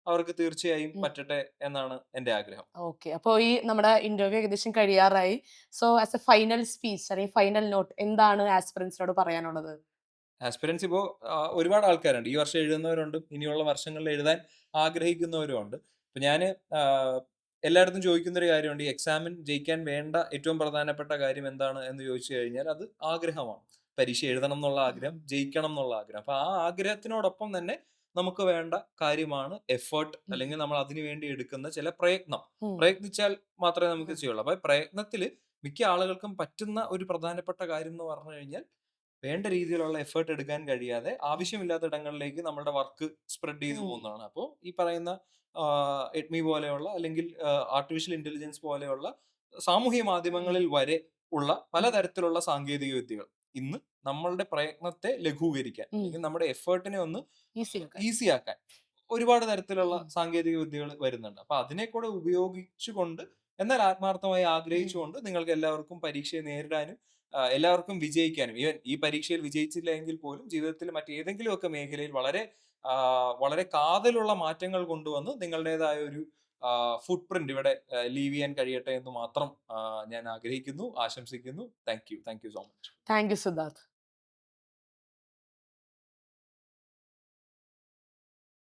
അവർക്ക് തീർച്ചയായും പറ്റട്ടെ എന്നാണ് എന്റെ ആഗ്രഹം. ഓക്കെ, അപ്പോൾ ഈ നമ്മുടെ ഇന്റർവ്യൂ ഏകദേശം കഴിയാറായി. So as a final speech അല്ലെങ്കിൽ ഫൈനൽ നോട്ട് എന്താണ് ആസ്പിറൻസിനോട് പറയാനുള്ളത്? ആസ്പിരൻസ് ഇപ്പോൾ ഒരുപാട് ആൾക്കാരുണ്ട്. ഈ വർഷം എഴുതുന്നവരുണ്ട്, ഇനിയുള്ള വർഷങ്ങളിൽ എഴുതാൻ ആഗ്രഹിക്കുന്നവരുമുണ്ട്. ഇപ്പൊ ഞാൻ എല്ലായിടത്തും ചോദിക്കുന്ന ഒരു കാര്യമുണ്ട്, ഈ എക്സാമിൻ ജയിക്കാൻ വേണ്ട ഏറ്റവും പ്രധാനപ്പെട്ട കാര്യം എന്താണ് എന്ന് ചോദിച്ചു കഴിഞ്ഞാൽ അത് ആഗ്രഹമാണ്. പരീക്ഷ എഴുതണം എന്നുള്ള ആഗ്രഹം, ജയിക്കണം എന്നുള്ള ആഗ്രഹം. അപ്പൊ ആ ആഗ്രഹത്തിനോടൊപ്പം തന്നെ നമുക്ക് വേണ്ട കാര്യമാണ് എഫേർട്ട്, ഉം. അല്ലെങ്കിൽ നമ്മൾ അതിനു വേണ്ടി എടുക്കുന്ന ചില പ്രയത്നം. ഉം. പ്രയത്നിച്ചാൽ മാത്രമേ നമുക്ക് ഉം. ചെയ്യുള്ളൂ. അപ്പൊ പ്രയത്നത്തില് മിക്ക ആളുകൾക്കും പറ്റുന്ന ഒരു പ്രധാനപ്പെട്ട കാര്യം എന്ന് പറഞ്ഞു കഴിഞ്ഞാൽ, വേണ്ട രീതിയിലുള്ള എഫേർട്ട് എടുക്കാൻ കഴിയാതെ ഉം. ആവശ്യമില്ലാത്ത ഇടങ്ങളിലേക്ക് നമ്മുടെ വർക്ക് സ്പ്രെഡ് ചെയ്തു ഉം. പോകുന്നതാണ്. അപ്പോൾ ഈ പറയുന്ന എഡ്മി പോലെയുള്ള, അല്ലെങ്കിൽ ആർട്ടിഫിഷ്യൽ ഇന്റലിജൻസ് പോലെയുള്ള സാമൂഹ്യ ഉം. മാധ്യമങ്ങളിൽ വരെ ഉള്ള ഉം. പലതരത്തിലുള്ള സാങ്കേതിക വിദ്യകൾ ഇന്ന് നമ്മളുടെ പ്രയത്നത്തെ ലഘൂകരിക്കാൻ, ഉം. അല്ലെങ്കിൽ നമ്മുടെ എഫേർട്ടിനെ ഒന്ന് ഈസി ആക്കാൻ. ഈസി ആക്കാൻ ഒരുപാട് തരത്തിലുള്ള ഉം. സാങ്കേതിക വിദ്യകൾ വരുന്നുണ്ട്. അപ്പൊ അതിനെ കൂടെ ഉപയോഗിച്ചുകൊണ്ട്, എന്നാൽ ആത്മാർത്ഥമായി ഉം. ആഗ്രഹിച്ചുകൊണ്ട്, നിങ്ങൾക്ക് എല്ലാവർക്കും പരീക്ഷയെ നേരിടാനും എല്ലാവർക്കും വിജയിക്കാനും, ഈവൻ ഈ പരീക്ഷയിൽ വിജയിച്ചില്ല എങ്കിൽ പോലും ജീവിതത്തിൽ മറ്റേതെങ്കിലുമൊക്കെ മേഖലയിൽ വളരെ വളരെ കാതലുള്ള മാറ്റങ്ങൾ കൊണ്ടുവന്ന് നിങ്ങളുടേതായ ഒരു ഫുട് പ്രിന്റ് ഇവിടെ ലീവ് ചെയ്യാൻ കഴിയട്ടെ എന്ന് മാത്രം ഞാൻ ആഗ്രഹിക്കുന്നു, ആശംസിക്കുന്നു. Thank you so much. Thank you Siddharth.